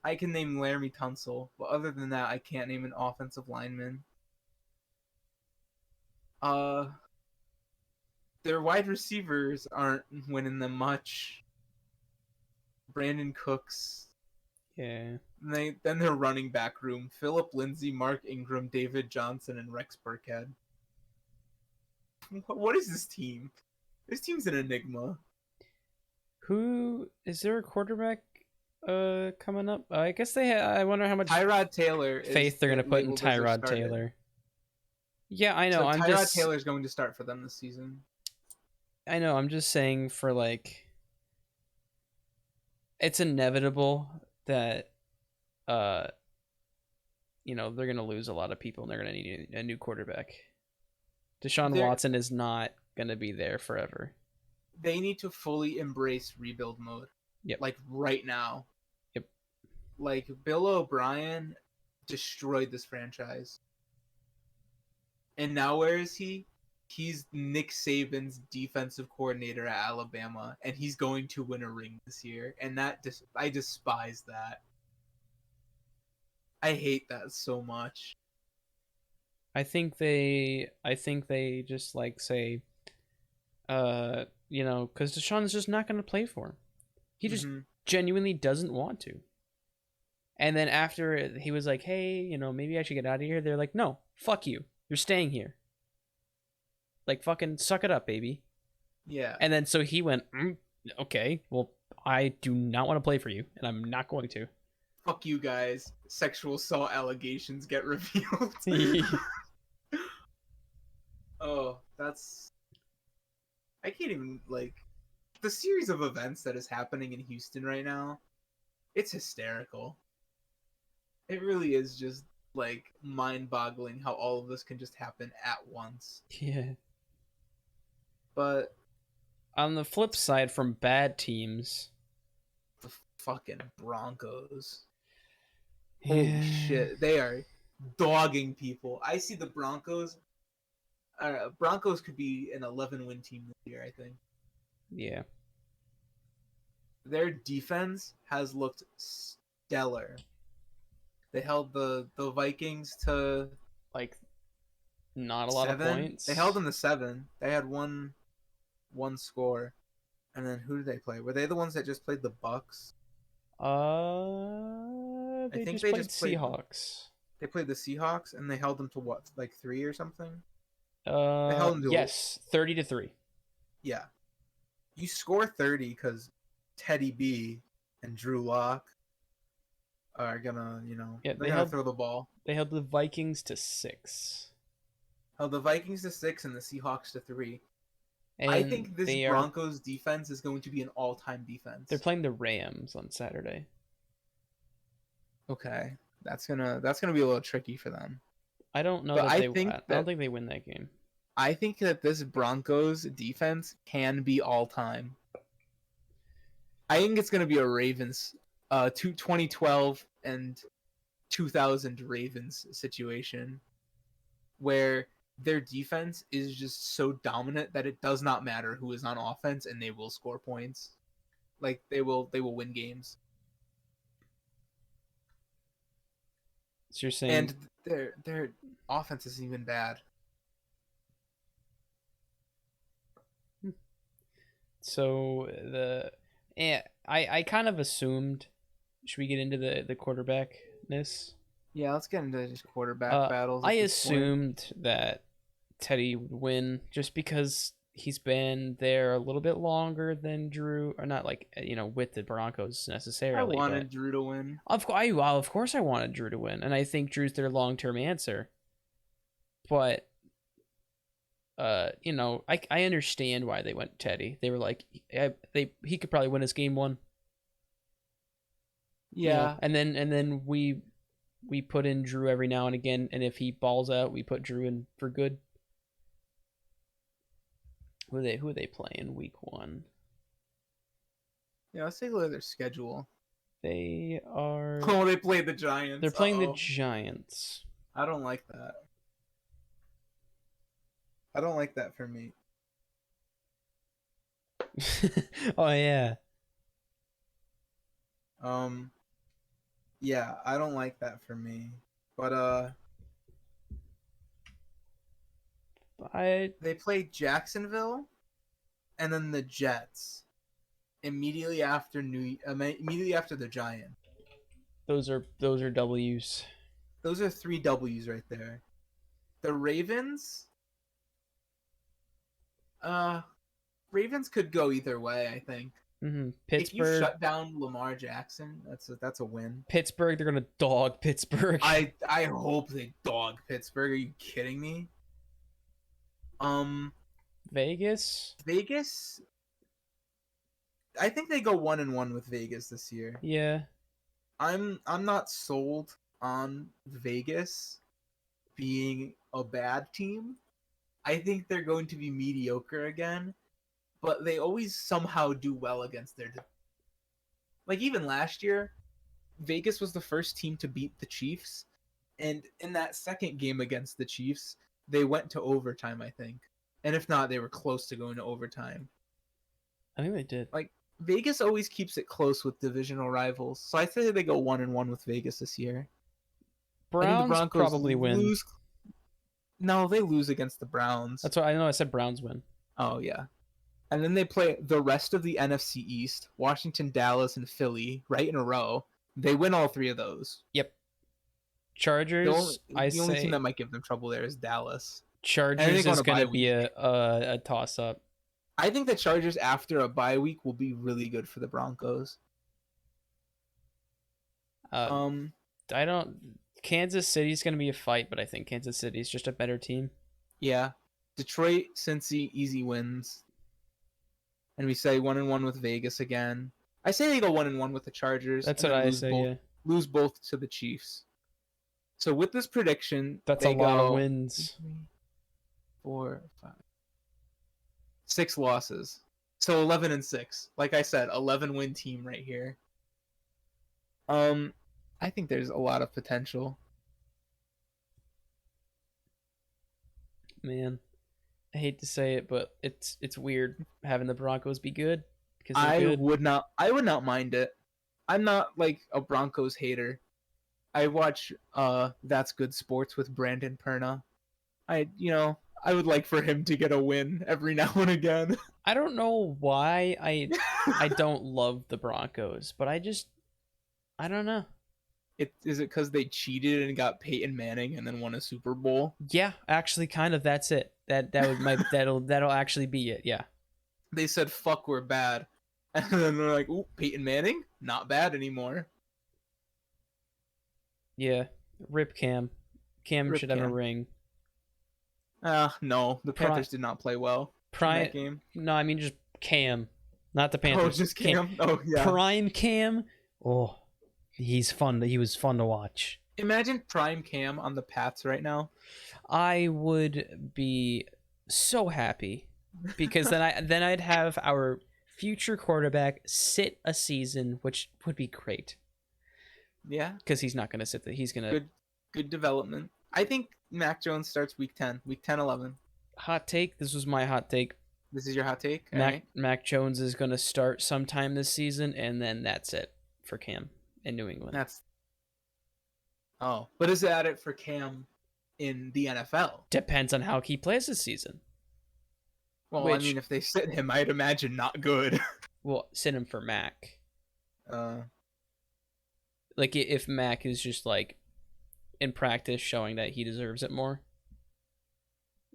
I can name Laramie Tunsil, but other than that, I can't name an offensive lineman. Their wide receivers aren't winning them much. Brandon Cooks. Yeah. Then their running back room: Philip Lindsay, Mark Ingram, David Johnson, and Rex Burkhead. What is this team? This team's an enigma. Who is there a quarterback coming up? I guess I wonder how much Tyrod Taylor faith they're gonna put in Tyrod Taylor. Yeah, I know. So Tyrod Taylor's going to start for them this season. I know. I'm just saying for like, it's inevitable that, they're gonna lose a lot of people and they're gonna need a new quarterback. Deshaun Watson is not gonna be there forever. They need to fully embrace rebuild mode. Yep. Like right now. Yep. Like Bill O'Brien destroyed this franchise. And now where is he? He's Nick Saban's defensive coordinator at Alabama, and he's going to win a ring this year. And I despise that. I hate that so much. I think they just like say, because Deshaun's just not going to play for him. He just genuinely doesn't want to. And then after he was like, hey, maybe I should get out of here. They're like, no, fuck you. You're staying here. Like, fucking suck it up, baby. Yeah. And then so he went, okay, well, I do not want to play for you, and I'm not going to. Fuck you guys. Sexual assault allegations get revealed. Oh, I can't even, the series of events that is happening in Houston right now, it's hysterical. It really is just, mind-boggling how all of this can just happen at once. Yeah. But on the flip side, from bad teams, the fucking Broncos. Yeah. Holy shit. They are dogging people. I see the Broncos. Broncos could be an 11-win team this year, I think. Yeah. Their defense has looked stellar. They held the Vikings to not a lot 7. of points. They held them to 7. They had one score. And then who did they play? Were they the ones that just played the Bucks? They just played Seahawks. They played the Seahawks and they held them to what, 3 or something? They held them to 30-3. Yeah. You score 30 because Teddy B and Drew Lock are gonna, they're gonna throw the ball. They held the Vikings to 6. Held the Vikings to 6 and the Seahawks to 3. And I think this Broncos defense is going to be an all-time defense. They're playing the Rams on Saturday. Okay, that's gonna be a little tricky for them. I don't know. I don't think they win that game. I think that this Broncos defense can be all-time. I think it's gonna be a Ravens, 2012 and 2000 Ravens situation, where their defense is just so dominant that it does not matter who is on offense and they will score points. They will win games. So you're saying, and their offense isn't even bad. So I kind of assumed. Should we get into the quarterbackness? Yeah, let's get into just quarterback battles. I assumed that Teddy would win just because he's been there a little bit longer than Drew, or not with the Broncos necessarily. I wanted Drew to win. Of course I wanted Drew to win, and I think Drew's their long-term answer. But I understand why they went Teddy. They were like, he could probably win his game 1. Yeah, and then we put in Drew every now and again, and if he balls out, we put Drew in for good. Who are they playing week 1? Yeah, let's take a look at their schedule. They are. Oh, they played the Giants. They're playing the Giants. I don't like that. I don't like that for me. Oh yeah. Yeah, I don't like that for me. But they played Jacksonville and then the Jets immediately after the Giants. Those are W's. Those are 3 W's right there. The Ravens Ravens could go either way, I think. Pittsburgh. If you shut down Lamar Jackson, that's a win. Pittsburgh, they're gonna dog Pittsburgh. I hope they dog Pittsburgh. Are you kidding me? Vegas. I think they go 1-1 with Vegas this year. Yeah. I'm not sold on Vegas being a bad team. I think they're going to be mediocre again, but they always somehow do well against their. Like even last year, Vegas was the first team to beat the Chiefs, and in that second game against the Chiefs, they went to overtime, I think. And if not, they were close to going to overtime. I think they did. Like Vegas always keeps it close with divisional rivals, so I say they go 1-1 with Vegas this year. Browns probably win. No, they lose against the Browns. That's what I know. I said Browns win. Oh yeah, and then they play the rest of the NFC East: Washington, Dallas, and Philly, right in a row. They win all 3 of those. Yep. Chargers. The only team that might give them trouble there is Dallas. Chargers is going to be a toss up. I think the Chargers after a bye week will be really good for the Broncos. I don't. Kansas City's going to be a fight, but I think Kansas City is just a better team. Yeah. Detroit, Cincy, easy wins. And we say 1-1 with Vegas again. I say they go 1-1 with the Chargers. That's what I say, yeah. Lose both to the Chiefs. So with this prediction, that's a lot of wins. 3, 4, 5, 6 losses. So 11-6. Like I said, 11-win team right here. I think there's a lot of potential. Man, I hate to say it, but it's weird having the Broncos be good. I would not mind it. I'm not like a Broncos hater. I watch That's Good Sports with Brandon Perna. I would like for him to get a win every now and again. I don't know why I don't love the Broncos, but I don't know. Is it because they cheated and got Peyton Manning and then won a Super Bowl? Yeah, actually, kind of. That's it. That'll actually be it. Yeah. They said, "Fuck, we're bad," and then they're like, "Ooh, Peyton Manning, not bad anymore." Yeah, rip Cam. Cam should have a ring. No, the Panthers did not play well in that game. No, I mean just Cam, not the Panthers. Oh, just Cam. Oh, yeah. Prime Cam. Oh, he's fun. He was fun to watch. Imagine Prime Cam on the Pats right now. I would be so happy because then I'd have our future quarterback sit a season, which would be great. Yeah, because he's not going to sit there. He's going to good development. I think Mac Jones starts week 10, 11. Hot take. This was my hot take. This is your hot take? Mac Jones is going to start sometime this season, and then that's it for Cam in New England. But is that it for Cam in the NFL? Depends on how he plays this season. Well, I mean, if they sit him, I'd imagine not good. Well, sit him for Mac. Like, if Mac is just, like, in practice showing that he deserves it more.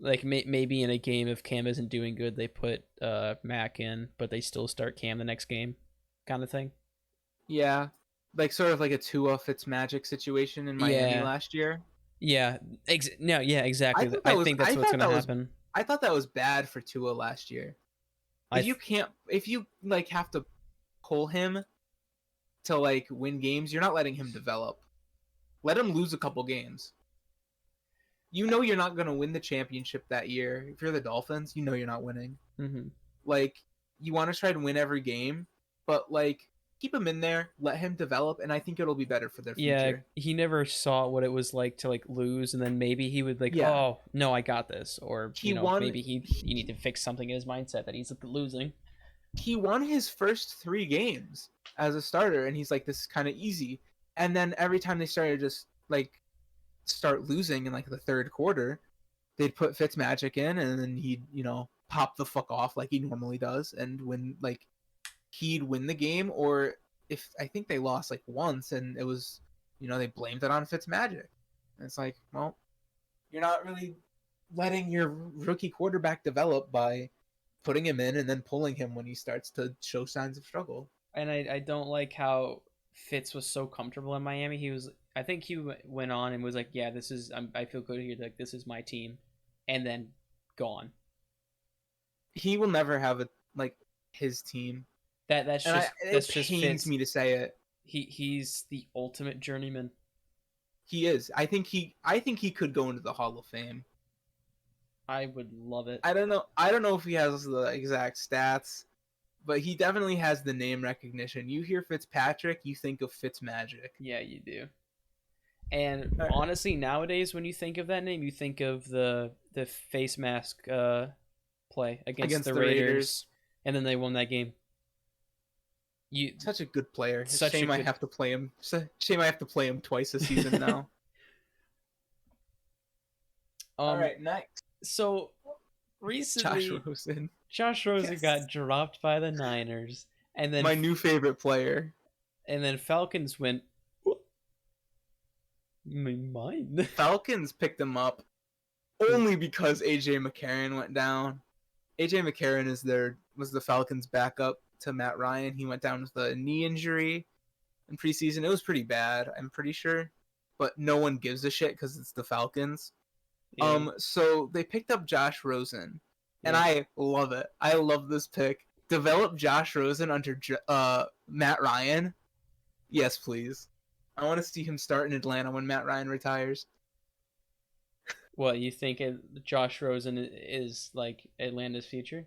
Like, maybe in a game, if Cam isn't doing good, they put Mac in, but they still start Cam the next game kind of thing. Yeah. Like, sort of like a Tua Fitzmagic situation in Miami last year. Yeah. Exactly. I think that's what's going to happen. I thought that was bad for Tua last year. If you, like, have to pull him to, like, win games, you're not letting him develop. Let him lose a couple games. you know you're not gonna win the championship that year. If you're the Dolphins, you know you're not winning. Mm-hmm. Like, you want to try to win every game, but like keep him in there, let him develop, and I think it'll be better for their Yeah, future. he never saw what it was like to like lose, and then maybe he would like, Yeah. oh no, I got this, or He won. maybe you need to fix something in his mindset that he's losing. He won his first 3 games as a starter, and he's like, this is kind of easy. And then every time they started just like start losing in like the third quarter, they'd put Fitzmagic in, and then he'd pop the fuck off like he normally does, and he'd win the game. Or if I think they lost like once, and it was they blamed it on Fitzmagic. And it's like, well, you're not really letting your rookie quarterback develop by putting him in and then pulling him when he starts to show signs of struggle. And I don't like how Fitz was so comfortable in Miami. I think he went on and was like, yeah, I feel good here. Like, this is my team. And then gone. He will never have his team. That's just pains Fitz. me to say it. He's the ultimate journeyman. He is. I think he could go into the Hall of Fame. I would love it. I don't know if he has the exact stats, but he definitely has the name recognition. You hear Fitzpatrick, you think of Fitzmagic. Yeah, you do. And honestly, nowadays when you think of that name, you think of the face mask play against the Raiders, and then they won that game. Such a good player. Shame I have to play him. Shame I have to play him twice a season now. All right, next. So recently, Josh Rosen got dropped by the Niners, and then my new favorite player. And then Falcons went. Mine. Falcons picked him up only because AJ McCarron went down. AJ McCarron was the Falcons' backup to Matt Ryan. He went down with a knee injury in preseason. It was pretty bad, I'm pretty sure, but no one gives a shit because it's the Falcons. Yeah. So they picked up Josh Rosen, and I love it. I love this pick. Develop Josh Rosen under Matt Ryan. Yes, please. I want to see him start in Atlanta when Matt Ryan retires. What, you think Josh Rosen is like Atlanta's future?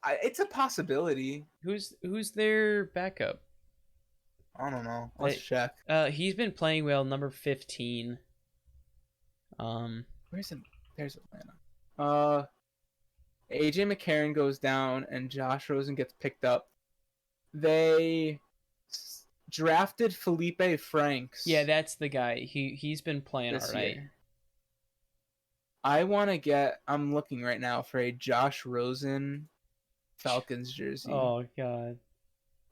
It's a possibility. Who's their backup? I don't know. Let's check. He's been playing well, number 15. There's Atlanta. AJ McCarron goes down and Josh Rosen gets picked up. They drafted Felipe Franks. Yeah, that's the guy. He's been playing all right. Year. I'm looking right now for a Josh Rosen Falcons jersey. Oh god.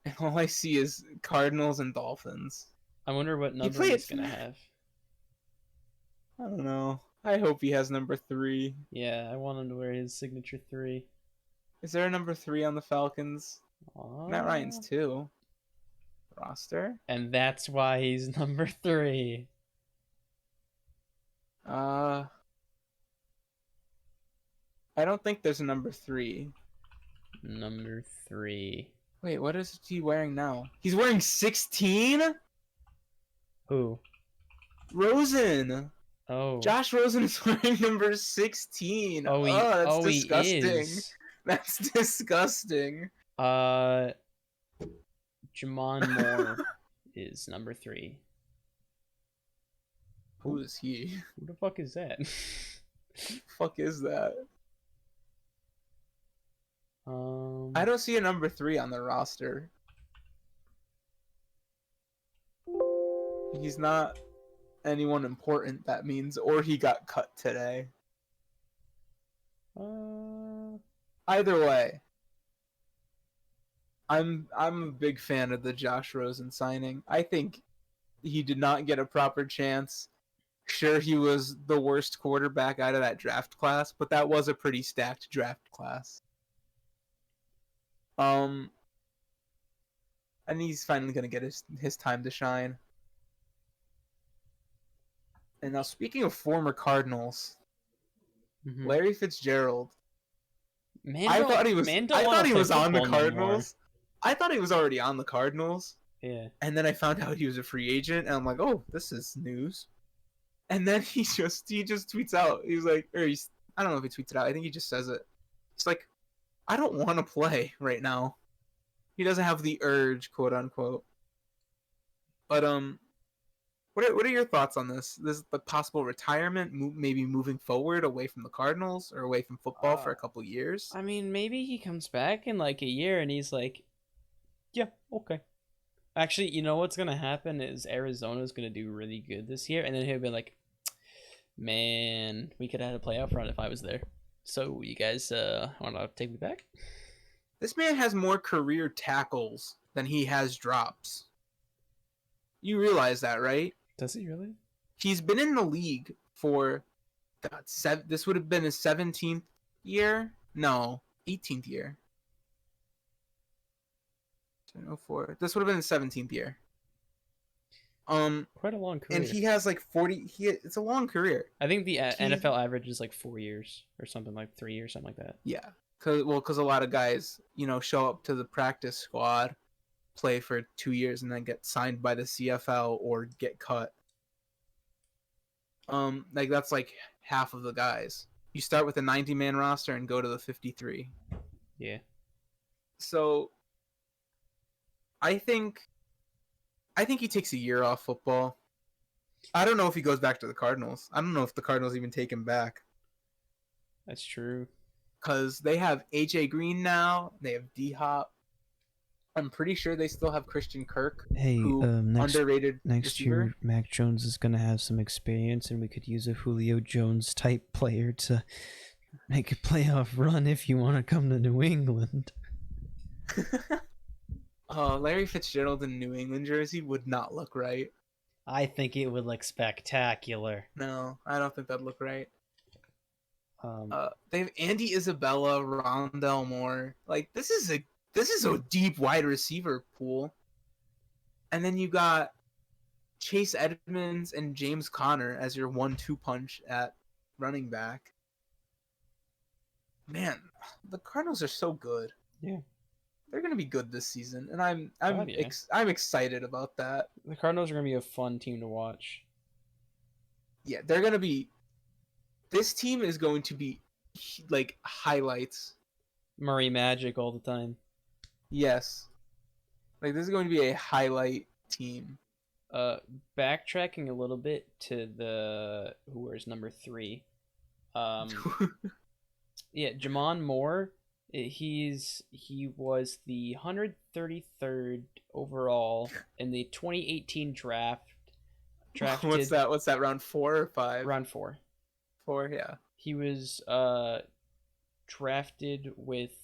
And all I see is Cardinals and Dolphins. I wonder what number he's gonna have. I don't know. I hope he has number 3. Yeah, I want him to wear his signature 3. Is there a number 3 on the Falcons? Matt Ryan's 2. Roster. And that's why he's number 3. I don't think there's a number 3. Number 3. Wait, what is he wearing now? He's wearing 16? Who? Rosen. Oh. Josh Rosen is wearing number 16. That's disgusting. He is. That's disgusting. Jamon Moore is number 3. Who is he? Who the fuck is that? Who the fuck is that? I don't see a number 3 on the roster. He's not anyone important, that means, or he got cut today. Either way, I'm a big fan of the Josh Rosen signing. I think he did not get a proper chance. Sure, he was the worst quarterback out of that draft class, but that was a pretty stacked draft class. And he's finally gonna get his time to shine. And now, speaking of former Cardinals, Larry Fitzgerald. I thought he was on the Cardinals. I thought he was already on the Cardinals. Yeah. And then I found out he was a free agent, and I'm like, oh, this is news. And then he just tweets out. He's like, I don't know if he tweets it out. I think he just says it. It's like, I don't want to play right now. He doesn't have the urge, quote unquote. But what are your thoughts on this? This is the possible retirement, maybe moving forward away from the Cardinals or away from football for a couple years. I mean, maybe he comes back in like a year and he's like, yeah, okay. Actually, you know what's gonna happen is Arizona's gonna do really good this year, and then he'll be like, man, we could have had a playoff run if I was there. So you guys want to take me back? This man has more career tackles than he has drops. You realize that, right? Does he really? He's been in the league for this would have been his 17th year? No, 18th year. 04. This would have been his 17th year. Quite a long career. And he has like 40. It's a long career. I think the NFL average is like 4 years or something, like 3 years, something like that. Yeah, because a lot of guys, show up to the practice squad, play for 2 years, and then get signed by the CFL or get cut. Like that's like half of the guys. You start with a 90-man roster and go to the 53. Yeah. So I think he takes a year off football. I don't know if he goes back to the Cardinals. I don't know if the Cardinals even take him back. That's true. Because they have AJ Green now. They have D-Hop. I'm pretty sure they still have Christian Kirk. Hey, underrated next receiver. year, Mac Jones is going to have some experience, and we could use a Julio Jones type player to make a playoff run if you want to come to New England. Larry Fitzgerald in New England jersey would not look right. I think it would look spectacular. No, I don't think that'd look right. Um, They have Andy Isabella, Rondell Moore. Like this is a deep wide receiver pool. And then you got Chase Edmonds and James Conner as your 1-2 punch at running back. Man, the Cardinals are so good. Yeah. They're going to be good this season, and I'm yeah. I'm excited about that. The Cardinals are going to be a fun team to watch. Yeah, they're going to be this team is going to be like highlights. Murray Magic all the time. Yes. Like this is going to be a highlight team. Backtracking a little bit to the who wears number 3. Yeah, Jamon Moore. He was the 133rd overall in the 2018 draft. Drafted. What's that? Round 4 or 5? Round 4. 4, yeah. He was drafted with.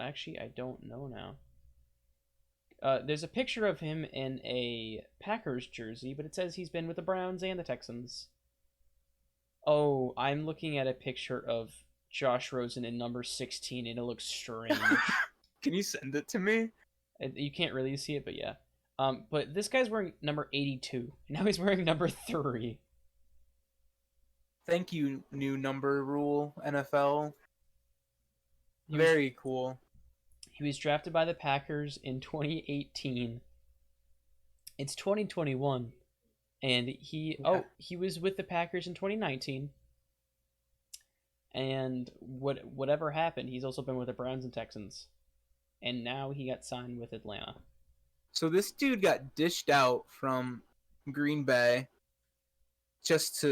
Actually, I don't know now. There's a picture of him in a Packers jersey, but it says he's been with the Browns and the Texans. Oh, I'm looking at a picture of Josh Rosen in number 16, and it looks strange. Can you send it to me? You can't really see it, but yeah. But this guy's wearing number 82. Now he's wearing number 3. Thank you, new number rule, NFL. Very cool. He was drafted by the Packers in 2018. It's 2021, and he was with the Packers in 2019. And whatever happened, he's also been with the Browns and Texans. And now he got signed with Atlanta. So this dude got dished out from Green Bay just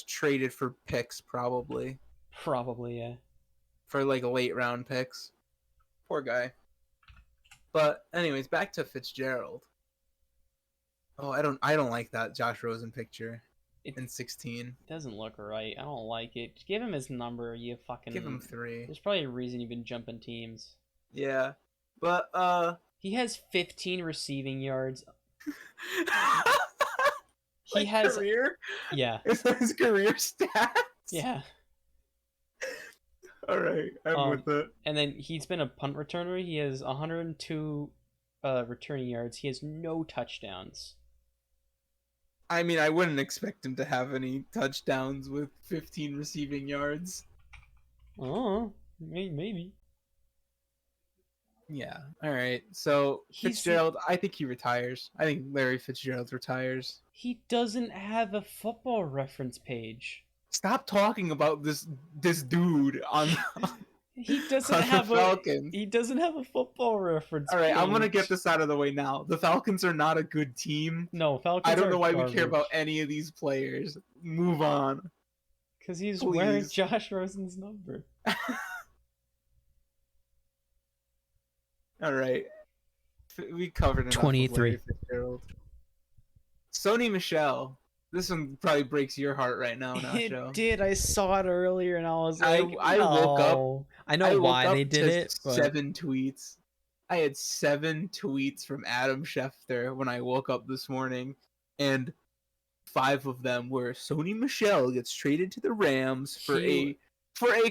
traded for picks, probably. Probably, yeah. For like late round picks. Poor guy. But anyways, back to Fitzgerald. Oh, I don't like that Josh Rosen picture. In 16. It doesn't look right. I don't like it. Just give him his number, you fucking... Give him 3. There's probably a reason you've been jumping teams. Yeah. But, he has 15 receiving yards. He has... Career? Yeah. Is that his career stats? Yeah. Alright, I'm with it. And then he's been a punt returner. He has 102 returning yards. He has no touchdowns. I mean, I wouldn't expect him to have any touchdowns with 15 receiving yards. Oh, maybe. Yeah. All right. So Fitzgerald, I think he retires. I think Larry Fitzgerald retires. He doesn't have a football reference page. Stop talking about this dude on He doesn't on the have Falcons. he doesn't have a football reference All right, page. I'm gonna get this out of the way now. The Falcons are not a good team. No, Falcons I don't are know why we garbage. care about any of these players. Move on. Because he's Please. wearing Josh Rosen's number. All right, we covered enough. 23. Fitzgerald. Sony Michel. This one probably breaks your heart right now, Nacho. It did. I saw it earlier, and I was I- like, I woke up- "No." I know why they did it. But 7 tweets. I had 7 tweets from Adam Schefter when I woke up this morning, and 5 of them were Sony Michel gets traded to the Rams for a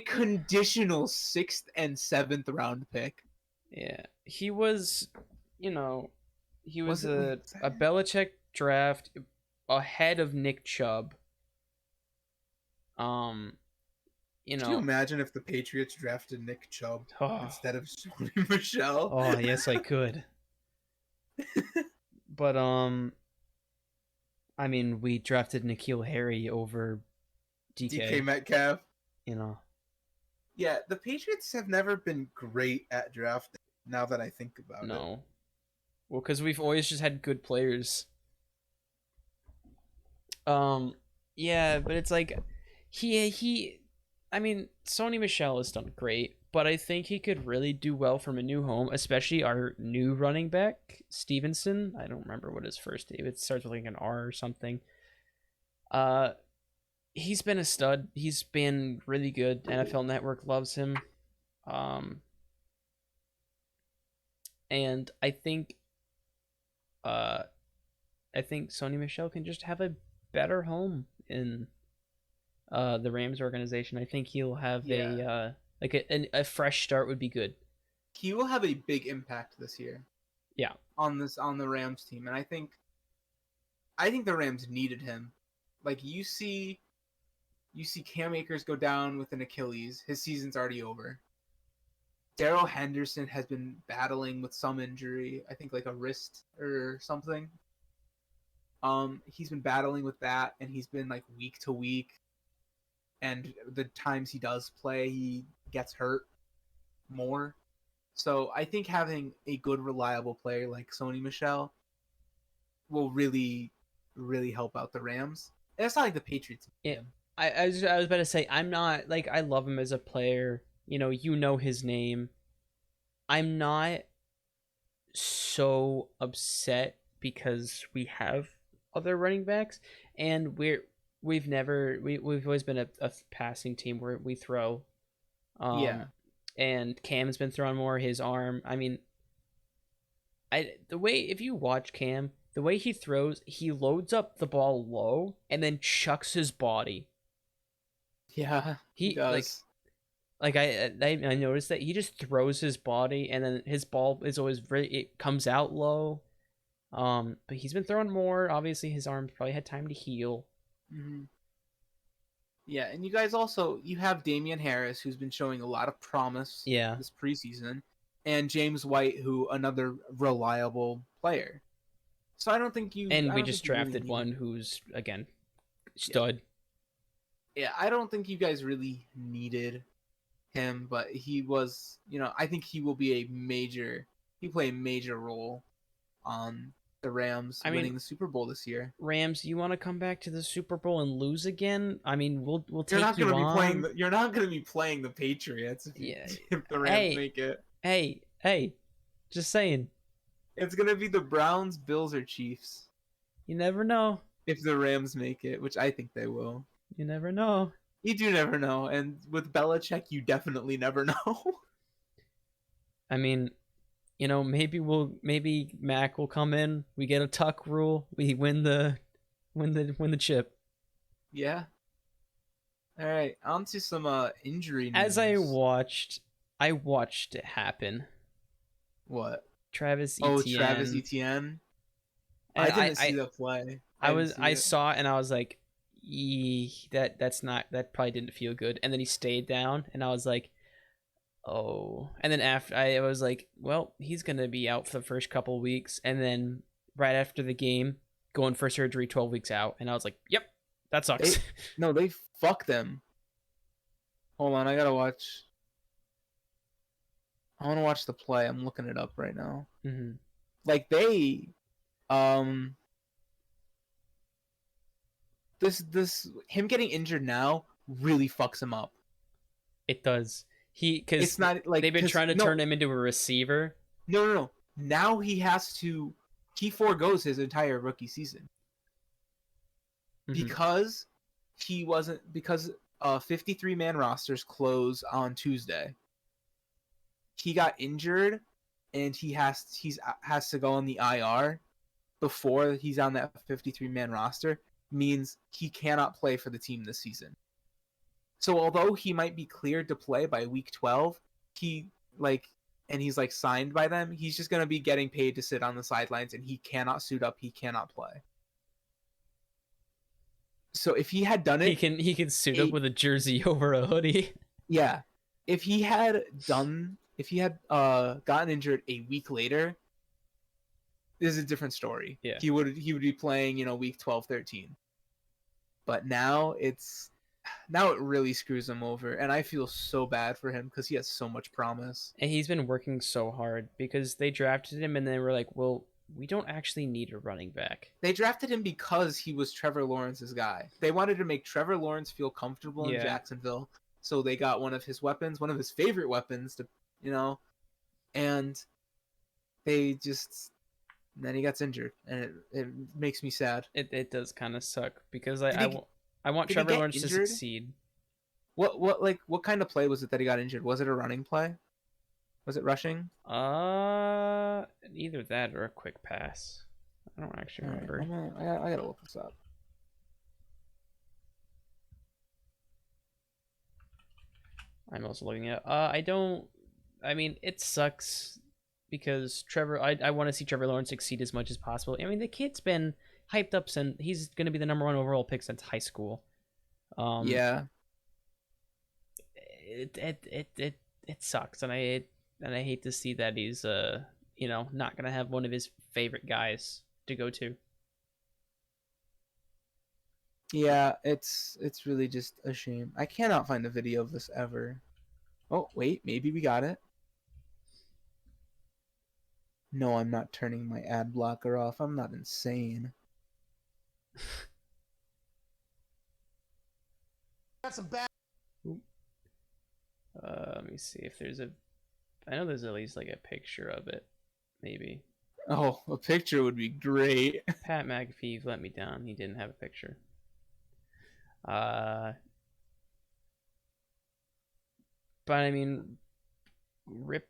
conditional 6th and 7th round pick. yeah, he was, he was Was it a Belichick draft ahead of Nick Chubb. Could you imagine if the Patriots drafted Nick Chubb Oh, instead of Sony Michel? oh yes, I could. But I mean, we drafted N'Keal Harry over DK Metcalf. Yeah, the Patriots have never been great at drafting, now that I think about it. No. Well, because we've always just had good players. Yeah, but it's like I mean, Sony Michel has done great, but I think he could really do well from a new home, especially our new running back, Stevenson. I don't remember what his first name. It starts with like an R or something. He's been a stud. He's been really good. NFL Network loves him. And I think Sony Michel can just have a better home in the Rams organization. I think he'll have a fresh start would be good. He will have a big impact this year. Yeah. On the Rams team, and I think the Rams needed him. Like you see Cam Akers go down with an Achilles. His season's already over. Darrell Henderson has been battling with some injury. I think like a wrist or something. He's been battling with that, and he's been like week to week. And the times he does play, he gets hurt more. So I think having a good, reliable player like Sony Michel will really, really help out the Rams. And it's not like the Patriots. Yeah, I was about to say, I'm not like, I love him as a player. You know his name. I'm not so upset because we have other running backs, and we've always been a passing team where we throw. Yeah. And Cam's been throwing more his arm. I mean, if you watch Cam, the way he throws, he loads up the ball low and then chucks his body. Yeah, he does. Like I noticed that he just throws his body, and then his ball is always it comes out low. But he's been throwing more. Obviously, his arms probably had time to heal. Mm-hmm. Yeah, and you guys you have Damien Harris, who's been showing a lot of promise this preseason, and James White, who another reliable player. So I don't think you. And we just drafted one who's again stud. Yeah, I don't think you guys really needed him, but he was. I think he will be he play a major role on the Rams winning the Super Bowl this year. Rams, you want to come back to the Super Bowl and lose again? I mean, we'll take you're not you gonna on. Be playing you're not going to be playing the Patriots if the Rams make it. Hey, just saying. It's going to be the Browns, Bills, or Chiefs. You never know. If the Rams make it, which I think they will. You never know. You do never know, and with Belichick, you definitely never know. I mean, maybe Mac will come in. We get a tuck rule. We win the chip. Yeah. All right, on to some injury news. As I watched it happen. What? Travis Etienne. Oh, Travis Etienne. I didn't see the play. I saw it and I was like, that probably didn't feel good. And then he stayed down, and I was like, oh. And then after, I was like, well, he's gonna be out for the first couple weeks. And then right after the game, going for surgery 12 weeks out, and I was like, "Yep, that sucks." No, they fucked them. Hold on, I gotta watch. I want to watch the play. I'm looking it up right now. Mm-hmm. Like this him getting injured now really fucks him up. It does. Because It's not like they've been trying to turn him into a receiver. No. Now he forgoes his entire rookie season because 53-man rosters close on Tuesday. He got injured, and he has to go on the IR before he's on that 53-man roster. Means he cannot play for the team this season. So although he might be cleared to play by week 12, he's signed by them, he's just going to be getting paid to sit on the sidelines, and he cannot suit up, he cannot play. So if he had done it, he can suit up with a jersey over a hoodie. Yeah. If he had gotten injured a week later, this is a different story. Yeah. He would be playing, week 12, 13. But now it really screws him over, and I feel so bad for him because he has so much promise. And he's been working so hard because they drafted him and they were like, well, we don't actually need a running back. They drafted him because he was Trevor Lawrence's guy. They wanted to make Trevor Lawrence feel comfortable in Jacksonville, so they got one of his weapons, one of his favorite weapons, and then he gets injured, and it makes me sad. It does kind of suck because I want Trevor Lawrence to succeed. What kind of play was it that he got injured? Was it a running play? Was it rushing? Either that or a quick pass. I don't actually remember. Right, I gotta look this up. I'm also looking at. It sucks because I want to see Trevor Lawrence succeed as much as possible. I mean, the kid's been hyped up since he's going to be the number 1 overall pick since high school. Yeah. It sucks, and I hate to see that he's not going to have one of his favorite guys to go to. Yeah, it's really just a shame. I cannot find a video of this ever. Oh, wait, maybe we got it. No, I'm not turning my ad blocker off. I'm not insane. That's some bad. Let me see if there's I know there's at least like a picture of it, maybe. Oh, a picture would be great. Pat McAfee let me down. He didn't have a picture. But I mean, rip.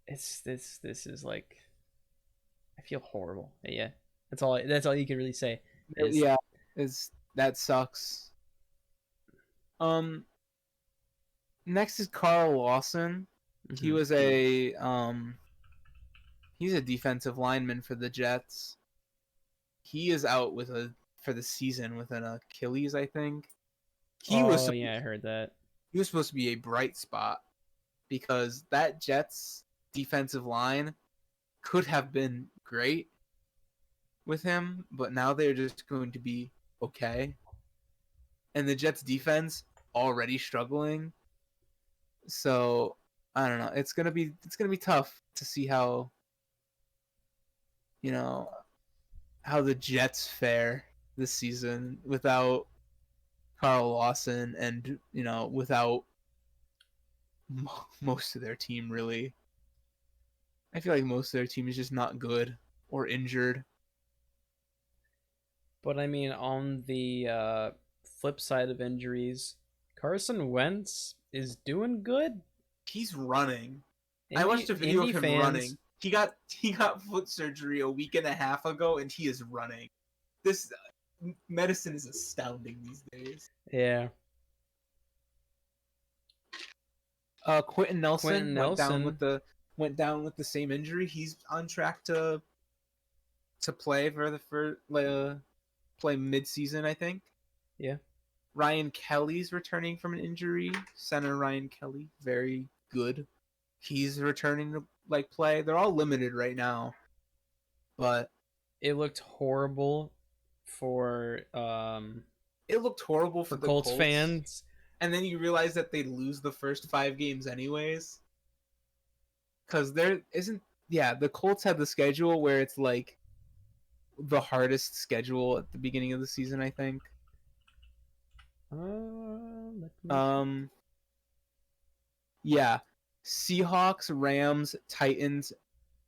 This is like, I feel horrible. Yeah, that's all you can really say. That sucks. Next is Carl Lawson. Mm-hmm. He was he's a defensive lineman for the Jets. He is out for the season with an Achilles, I think. I heard that. He was supposed to be a bright spot because that Jets defensive line could have been great with him, but now they're just going to be okay. And the Jets defense already struggling. So I don't know. It's gonna be tough to see how the Jets fare this season without Carl Lawson and without most of their team. Really, I feel like most of their team is just not good or injured. But I mean, on the flip side of injuries, Carson Wentz is doing good. He's running. I watched a video of him running. He got foot surgery a week and a half ago, and he is running. This medicine is astounding these days. Yeah. Quentin Nelson went down with the same injury. He's on track to play play mid-season, I think. Yeah. Ryan Kelly's returning from an injury. Center Ryan Kelly, very good. He's returning to play. They're all limited right now, but it looked horrible for It looked horrible for the Colts fans. and then you realize that they lose the first 5 games anyways. Because there isn't. Yeah, the Colts have the schedule where it's like the hardest schedule at the beginning of the season, I think. Yeah, Seahawks, Rams, Titans,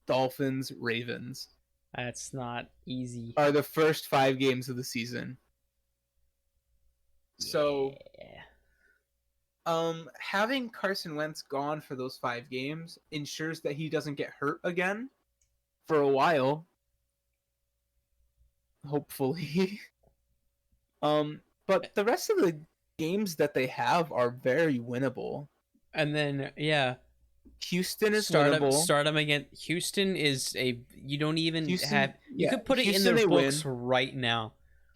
Dolphins, Ravens That's not easy. are the first 5 games of the season. So, Yeah. having Carson Wentz gone for those 5 games ensures that he doesn't get hurt again for a while. Hopefully. But the rest of the games that they have are very winnable. And then Houston is winnable. Start them again. Houston is you don't even have. You could put it Houston, in their books right now.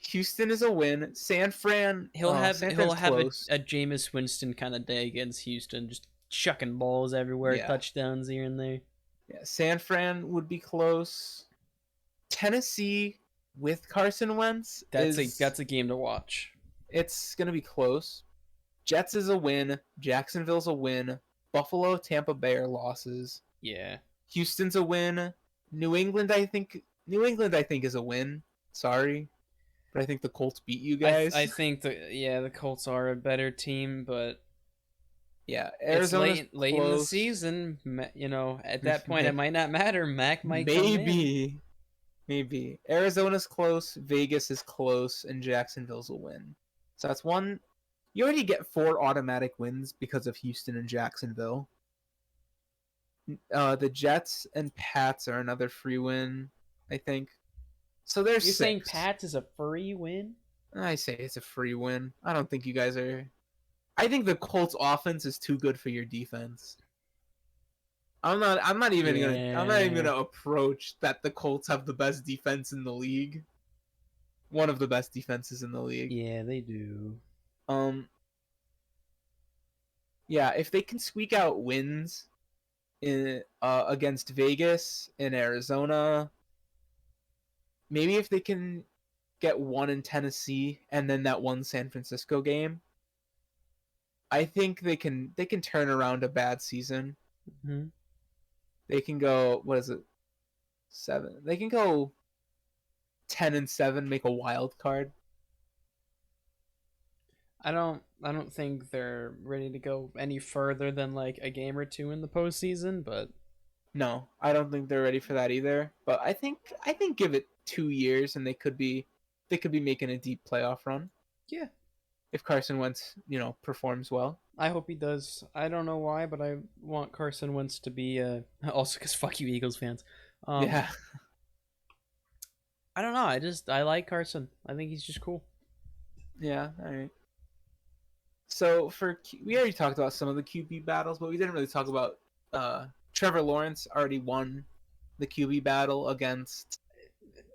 Houston is a win. San Fran. He'll have a close. Jameis Winston kind of day against Houston, just chucking balls everywhere, touchdowns here and there. Yeah, San Fran would be close. Tennessee with Carson Wentz. That's a game to watch. It's gonna be close. Jets is a win. Jacksonville's a win. Buffalo, Tampa Bay are losses. Yeah. Houston's a win. New England, I think is a win. Sorry, but I think the Colts beat you guys. I think the Colts are a better team, but yeah, Arizona's it's late in the season. At that point, it might not matter. Mac might come in. Maybe Arizona's close. Vegas is close, and Jacksonville's a win. So that's one. You already get 4 automatic wins because of Houston and Jacksonville. The Jets and Pats are another free win, I think. So there's You're 6. saying Pats is a free win? I say it's a free win. I don't think you guys are. I think the Colts offense is too good for your defense. I'm not even gonna approach that the Colts have the best defense in the league. One of the best defenses in the league. Yeah, they do. Yeah, if they can squeak out wins in against Vegas and Arizona, maybe if they can get 1 in Tennessee and then that one San Francisco game, I think they can turn around a bad season. Mm-hmm. They can go 7. They can go 10-7, make a wild card. I don't think they're ready to go any further than like a game or 2 in the postseason, but no, I don't think they're ready for that either. But I think give it 2 years and they could be making a deep playoff run. Yeah. If Carson Wentz, performs well. I hope he does. I don't know why, but I want Carson Wentz to be also because fuck you Eagles fans. Yeah. I don't know. I like Carson. I think he's just cool. Yeah. All right. So we already talked about some of the QB battles, but we didn't really talk about Trevor Lawrence already won the QB battle against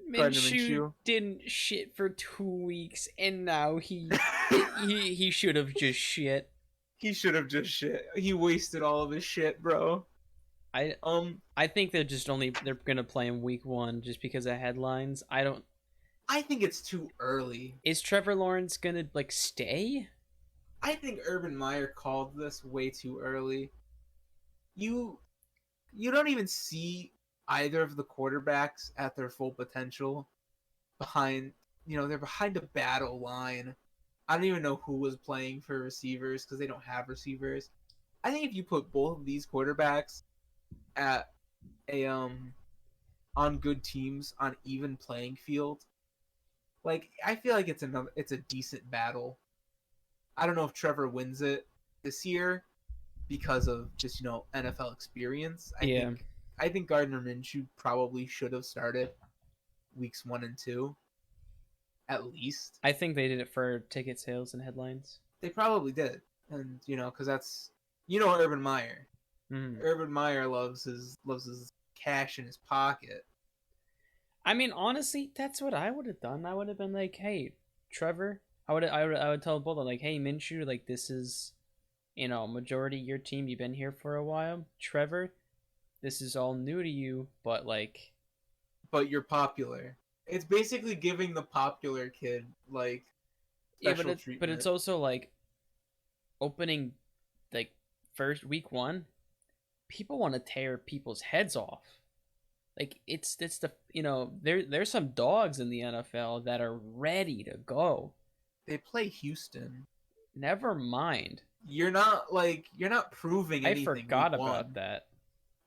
Minshew didn't shit for 2 weeks, and now he should have just shit. He should have just shit. He wasted all of his shit, bro. I think they're gonna play him week 1 just because of headlines. I think it's too early. Is Trevor Lawrence gonna stay? I think Urban Meyer called this way too early. You don't even see either of the quarterbacks at their full potential behind, they're behind a battle line. I don't even know who was playing for receivers because they don't have receivers. I think if you put both of these quarterbacks at on good teams on even playing field, I feel like it's a decent battle. I don't know if Trevor wins it this year because of just NFL experience. I think Gardner Minshew probably should have started weeks 1 and 2, at least. I think they did it for ticket sales and headlines. They probably did, and because that's Urban Meyer. Urban Meyer loves his cash in his pocket. I mean, honestly, that's what I would have done. I would have been like, "Hey, Trevor," I would tell both of them, like, "Hey, Minshew, this is, majority of your team. You've been here for a while. Trevor, this is all new to you, but but you're popular. It's basically giving the popular kid like Yeah, special but treatment. it's also like opening like first week 1. People want to tear people's heads off. Like it's the there's some dogs in the NFL that are ready to go. They play Houston. Never mind. You're not proving I anything. forgot week about one. that.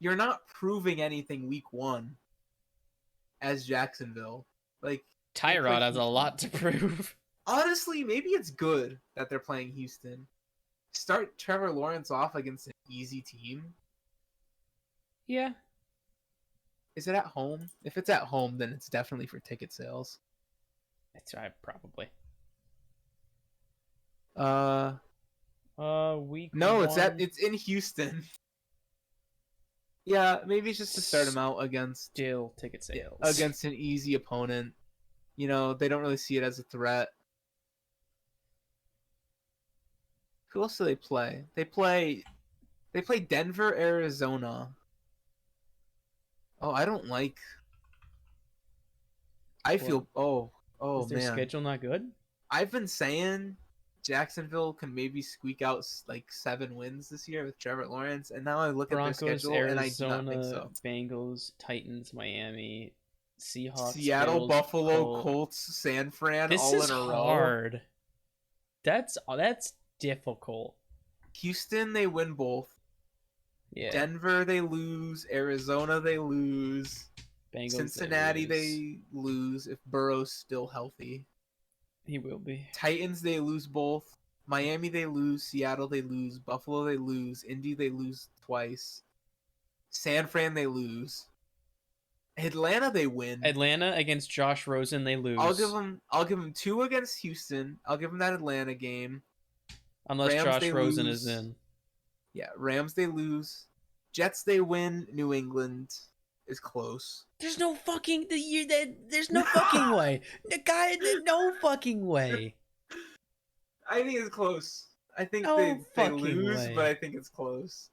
You're not proving anything week 1 as Jacksonville. Like they play Tyrod has a Houston. lot to prove. Honestly, maybe it's good that they're playing Houston. Start Trevor Lawrence off against an easy team. Yeah. Is it at home? If it's at home, then it's definitely for ticket sales. That's right, probably. Week No, 1. it's in Houston. Yeah, maybe it's just to start them out against Still ticket sales. against an easy opponent. You know, they don't really see it as a threat. Who else do they play? They play Denver, Arizona. Oh, I don't like. I feel. Oh Is their man. schedule not good? I've been saying Jacksonville can maybe squeak out like 7 wins this year with Trevor Lawrence, and now I look Broncos, at their schedule Arizona, and I do not think so. Bengals, Titans, Miami, Seahawks, Seattle, Bills, Buffalo, Colts, San Fran, This all is in a row. hard. That's difficult. Houston, they win both. Yeah. Denver, they lose. Arizona, they lose. Bengals, Cincinnati, lose. they lose if Burrow's still healthy. He will be. Titans, they lose both. Miami, they lose. Seattle, they lose. Buffalo, they lose. Indy, they lose twice. San Fran, they lose. Atlanta, they win. Atlanta against Josh Rosen, they lose. I'll give them 2 against Houston. I'll give them that Atlanta game. Unless Rams, Josh they Rosen lose. is in. Yeah, Rams, they lose. Jets, they win. New England is close. There's no fucking there's no fucking way. The guy, no fucking way. I think it's close. I think No they fucking lose, way. but I think it's close.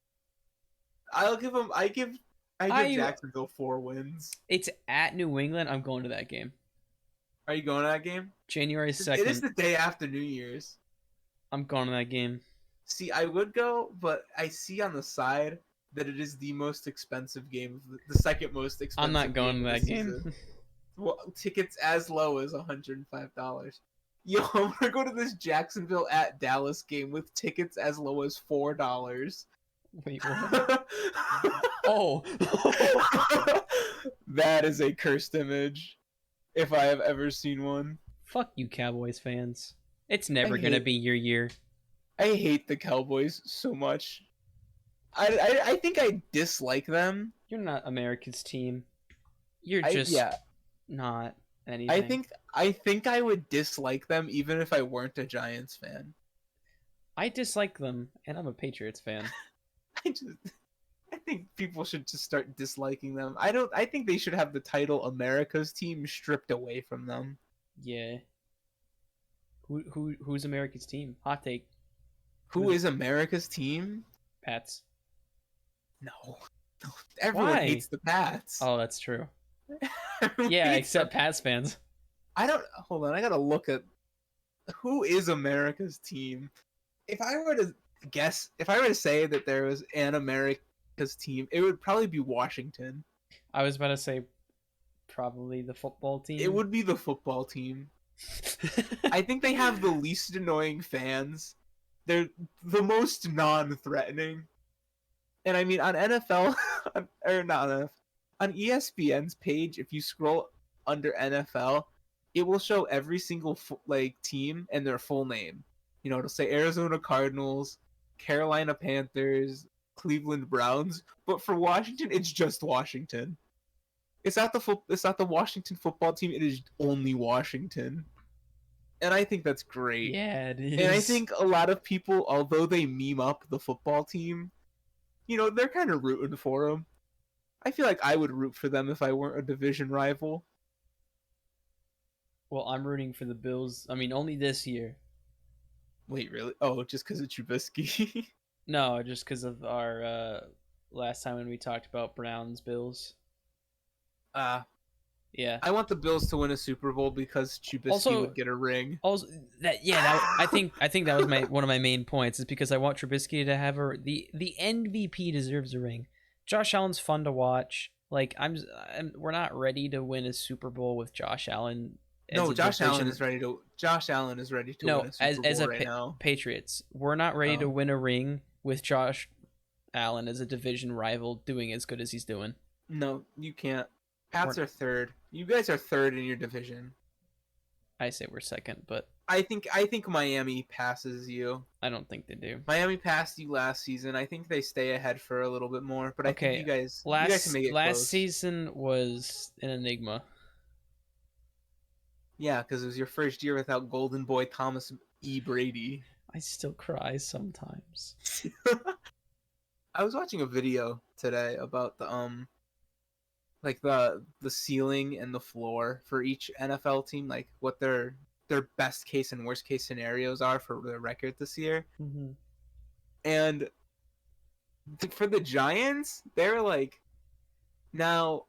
I'll give them. I give Jacksonville 4 wins. It's at New England. I'm going to that game. Are you going to that game? January 2nd. It is the day after New Year's. I'm going to that game. See, I would go, but I see on the side that it is the most expensive game, the second most expensive. I'm not going to that game. Well, tickets as low as $105. Yo, I'm gonna go to this Jacksonville at Dallas game with tickets as low as $4. Wait, what? Oh. That is a cursed image, if I have ever seen one. Fuck you, Cowboys fans. It's never going to be your year. I hate the Cowboys so much. I think I dislike them. You're not America's team. You're just not anything. I think I would dislike them even if I weren't a Giants fan. I dislike them, and I'm a Patriots fan. I think people should just start disliking them. I think they should have the title America's team stripped away from them. Yeah. Who's America's team? Hot take. Who is America's team? Pats. No. Everyone Why? hates the Pats. Oh, that's true. Everyone Yeah, hates except Pats fans. hold on, I gotta look at who is America's team. If I were to say that there was an America's team, it would probably be Washington. I was about to say probably the football team. It would be the football team. I think they have the least annoying fans. They're the most non-threatening. And I mean, on NFL, or not on NFL, on ESPN's page, if you scroll under NFL, it will show every single team and their full name. You know, it'll say Arizona Cardinals, Carolina Panthers, Cleveland Browns. But for Washington, it's just Washington. It's not the Washington football team. It is only Washington. And I think that's great. Yeah, it is. And I think a lot of people, although they meme up the football team, you know, they're kind of rooting for them. I feel like I would root for them if I weren't a division rival. Well, I'm rooting for the Bills. I mean, only this year. Wait, really? Oh, just because of Trubisky? No, just because of our last time when we talked about Browns Bills. Yeah. I want the Bills to win a Super Bowl because Trubisky Also- would get a ring. Also, I think that was one of my main points is because I want Trubisky to have the MVP deserves a ring. Josh Allen's fun to watch. Like we're not ready to win a Super Bowl with Josh Allen. No, Josh Allen is ready to. Josh Allen is ready to win a Super Bowl right now. Patriots, we're not ready to win a ring with Josh Allen as a division rival doing as good as he's doing. No, you can't. Pats are third. You guys are third in your division. I say we're second, but I think Miami passes you. I don't think they do. Miami passed you last season. I think they stay ahead for a little bit more, but I think you guys can make it last close. season was an enigma. Yeah, because it was your first year without Golden Boy Thomas E. Brady. I still cry sometimes. I was watching a video today about the like the ceiling and the floor for each NFL team, like what their best case and worst case scenarios are for their record this year. Mm-hmm. And for the Giants, they're like, now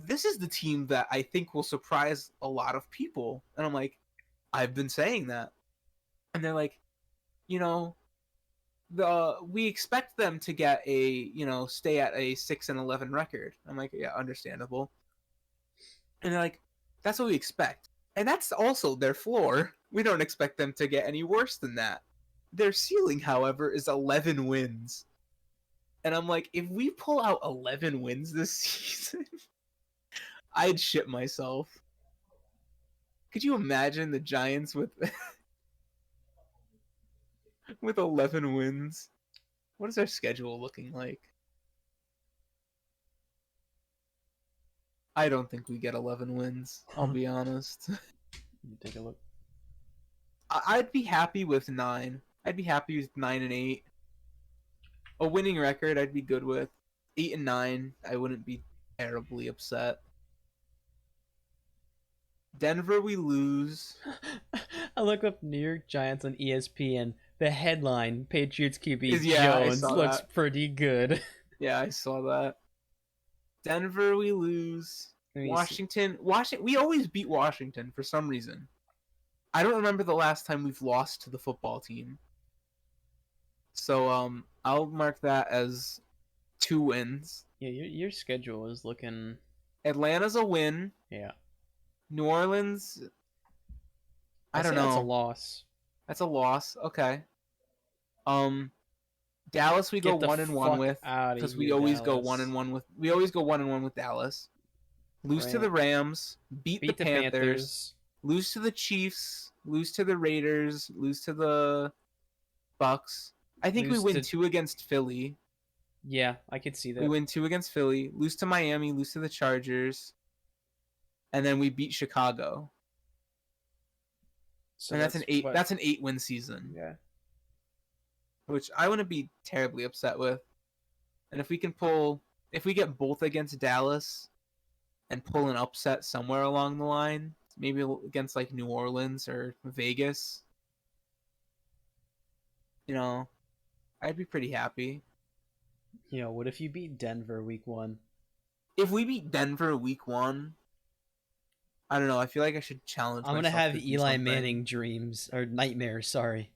this is the team that I think will surprise a lot of people. And I'm like, I've been saying that. And they're like, we expect them to get stay at a 6-11 record. I'm like, yeah, understandable. And they're like, that's what we expect. And that's also their floor. We don't expect them to get any worse than that. Their ceiling, however, is 11 wins. And I'm like, if we pull out 11 wins this season, I'd shit myself. Could you imagine the Giants with 11 wins? What is their schedule looking like? I don't think we get 11 wins, I'll be honest. You take a look. I'd be happy with 9. I'd be happy with 9-8. A winning record I'd be good with. 8-9, I wouldn't be terribly upset. Denver, we lose. I look up New York Giants on ESPN. The headline, Patriots QB Yeah, Jones looks pretty good. Yeah, I saw that. Denver, we lose. Washington, we always beat Washington for some reason. I don't remember the last time we've lost to the football team. So I'll mark that as 2 wins. Yeah, your schedule is looking. Atlanta's a win. Yeah. New Orleans, I don't know. That's a loss. That's a loss. Okay. Dallas we go 1-1 with because we always go 1-1 with. We always go 1-1 with Dallas. Lose to the Rams. Beat the Panthers. Lose to the Chiefs. Lose to the Raiders. Lose to the Bucks. I think we win 2 against Philly. Yeah, I could see that. We win 2 against Philly. Lose to Miami. Lose to the Chargers. And then we beat Chicago. So and that's an 8. That's an 8-win season. Yeah. Which I wouldn't be terribly upset with. And if we get both against Dallas and pull an upset somewhere along the line, maybe against like New Orleans or Vegas, I'd be pretty happy. What if you beat Denver week 1? If we beat Denver week 1, I don't know. I feel like I should challenge myself. I'm going to have Eli Manning dreams or nightmares, sorry.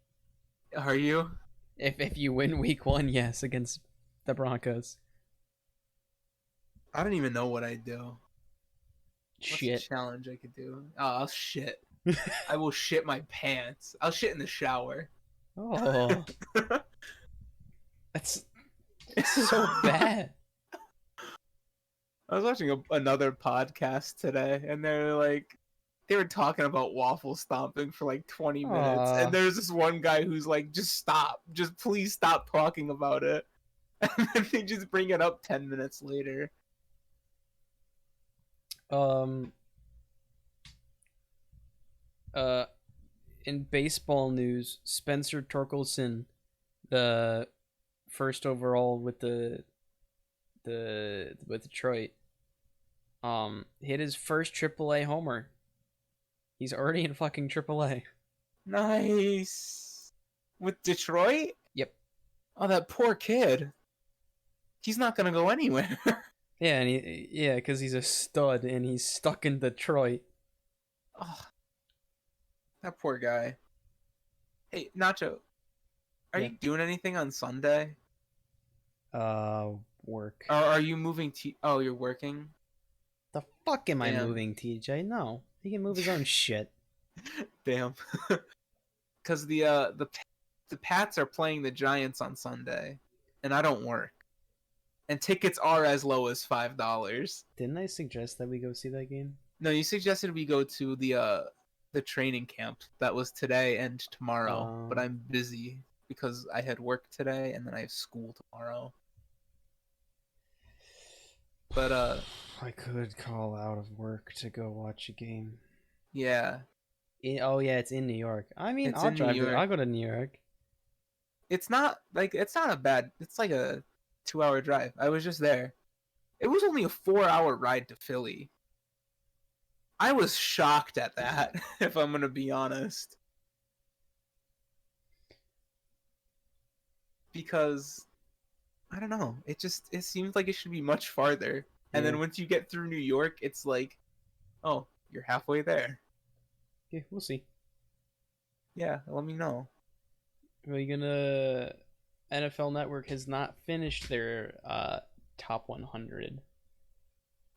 Are you? If you win week 1, yes, against the Broncos. I don't even know what I'd do. Shit. What's a challenge I could do? Oh, I'll shit. I will shit my pants. I'll shit in the shower. Oh. That's so bad. I was watching another podcast today, and they were talking about waffle stomping for like 20 minutes, and there's this one guy who's like, just stop. Just please stop talking about it. And then they just bring it up 10 minutes later. In baseball news, Spencer Torkelson, the first overall with with Detroit, hit his first AAA homer. He's already in fucking AAA. Nice. With Detroit? Yep. Oh, that poor kid. He's not gonna go anywhere. Yeah, and because he's a stud and he's stuck in Detroit. Oh, that poor guy. Hey, Nacho, are Yeah. you doing anything on Sunday? Work. Or are you moving? Oh, you're working. The fuck am I Damn. moving, TJ? No, he can move his own shit. Damn. Because the Pats are playing the Giants on Sunday, and I don't work, and tickets are as low as $5. Didn't I suggest that we go see that game? No, you suggested we go to the training camp that was today and tomorrow, but I'm busy because I had work today and then I have school tomorrow. But I could call out of work to go watch a game. yeah, Oh yeah, it's in New York. I mean, It's I'll in New drive. York. I'll go to New York. it's not a bad. It's like a 2-hour drive. I was just there. It was only a 4-hour ride to Philly. I was shocked at that, if I'm gonna be honest. Because I don't know, it seems like it should be much farther. And then Yeah. once you get through New York, it's like, oh, you're halfway there. Yeah, we'll see. Yeah, let me know. We're gonna. NFL Network has not finished their top 100.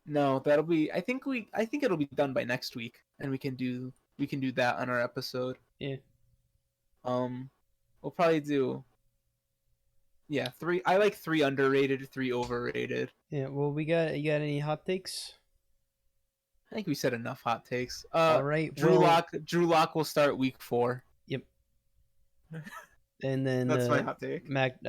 No, that'll be. I think it'll be done by next week, and we can do that on our episode. Yeah. We'll probably do. Yeah, 3. I like 3 underrated, 3 overrated. Yeah. Well, you got any hot takes? I think we said enough hot takes. All right. Drew well, Lock will start week 4. Yep. And then That's my hot take. Mac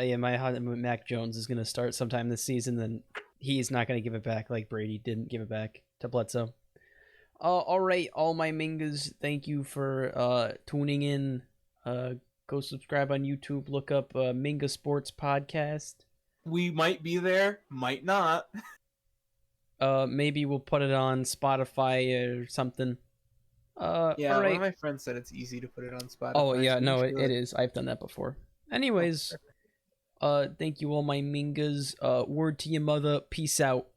Jones is gonna start sometime this season. Then he's not gonna give it back like Brady didn't give it back to Bledsoe. All right, all my Mingas, thank you for tuning in. Go subscribe on YouTube. Look up Minga Sports Podcast. We might be there, might not. Maybe we'll put it on Spotify or something. Yeah, all one right. of my friends said it's easy to put it on Spotify. Oh yeah, so we no, should do it is. I've done that before. Anyways, thank you all my Mingas. Word to your mother. Peace out.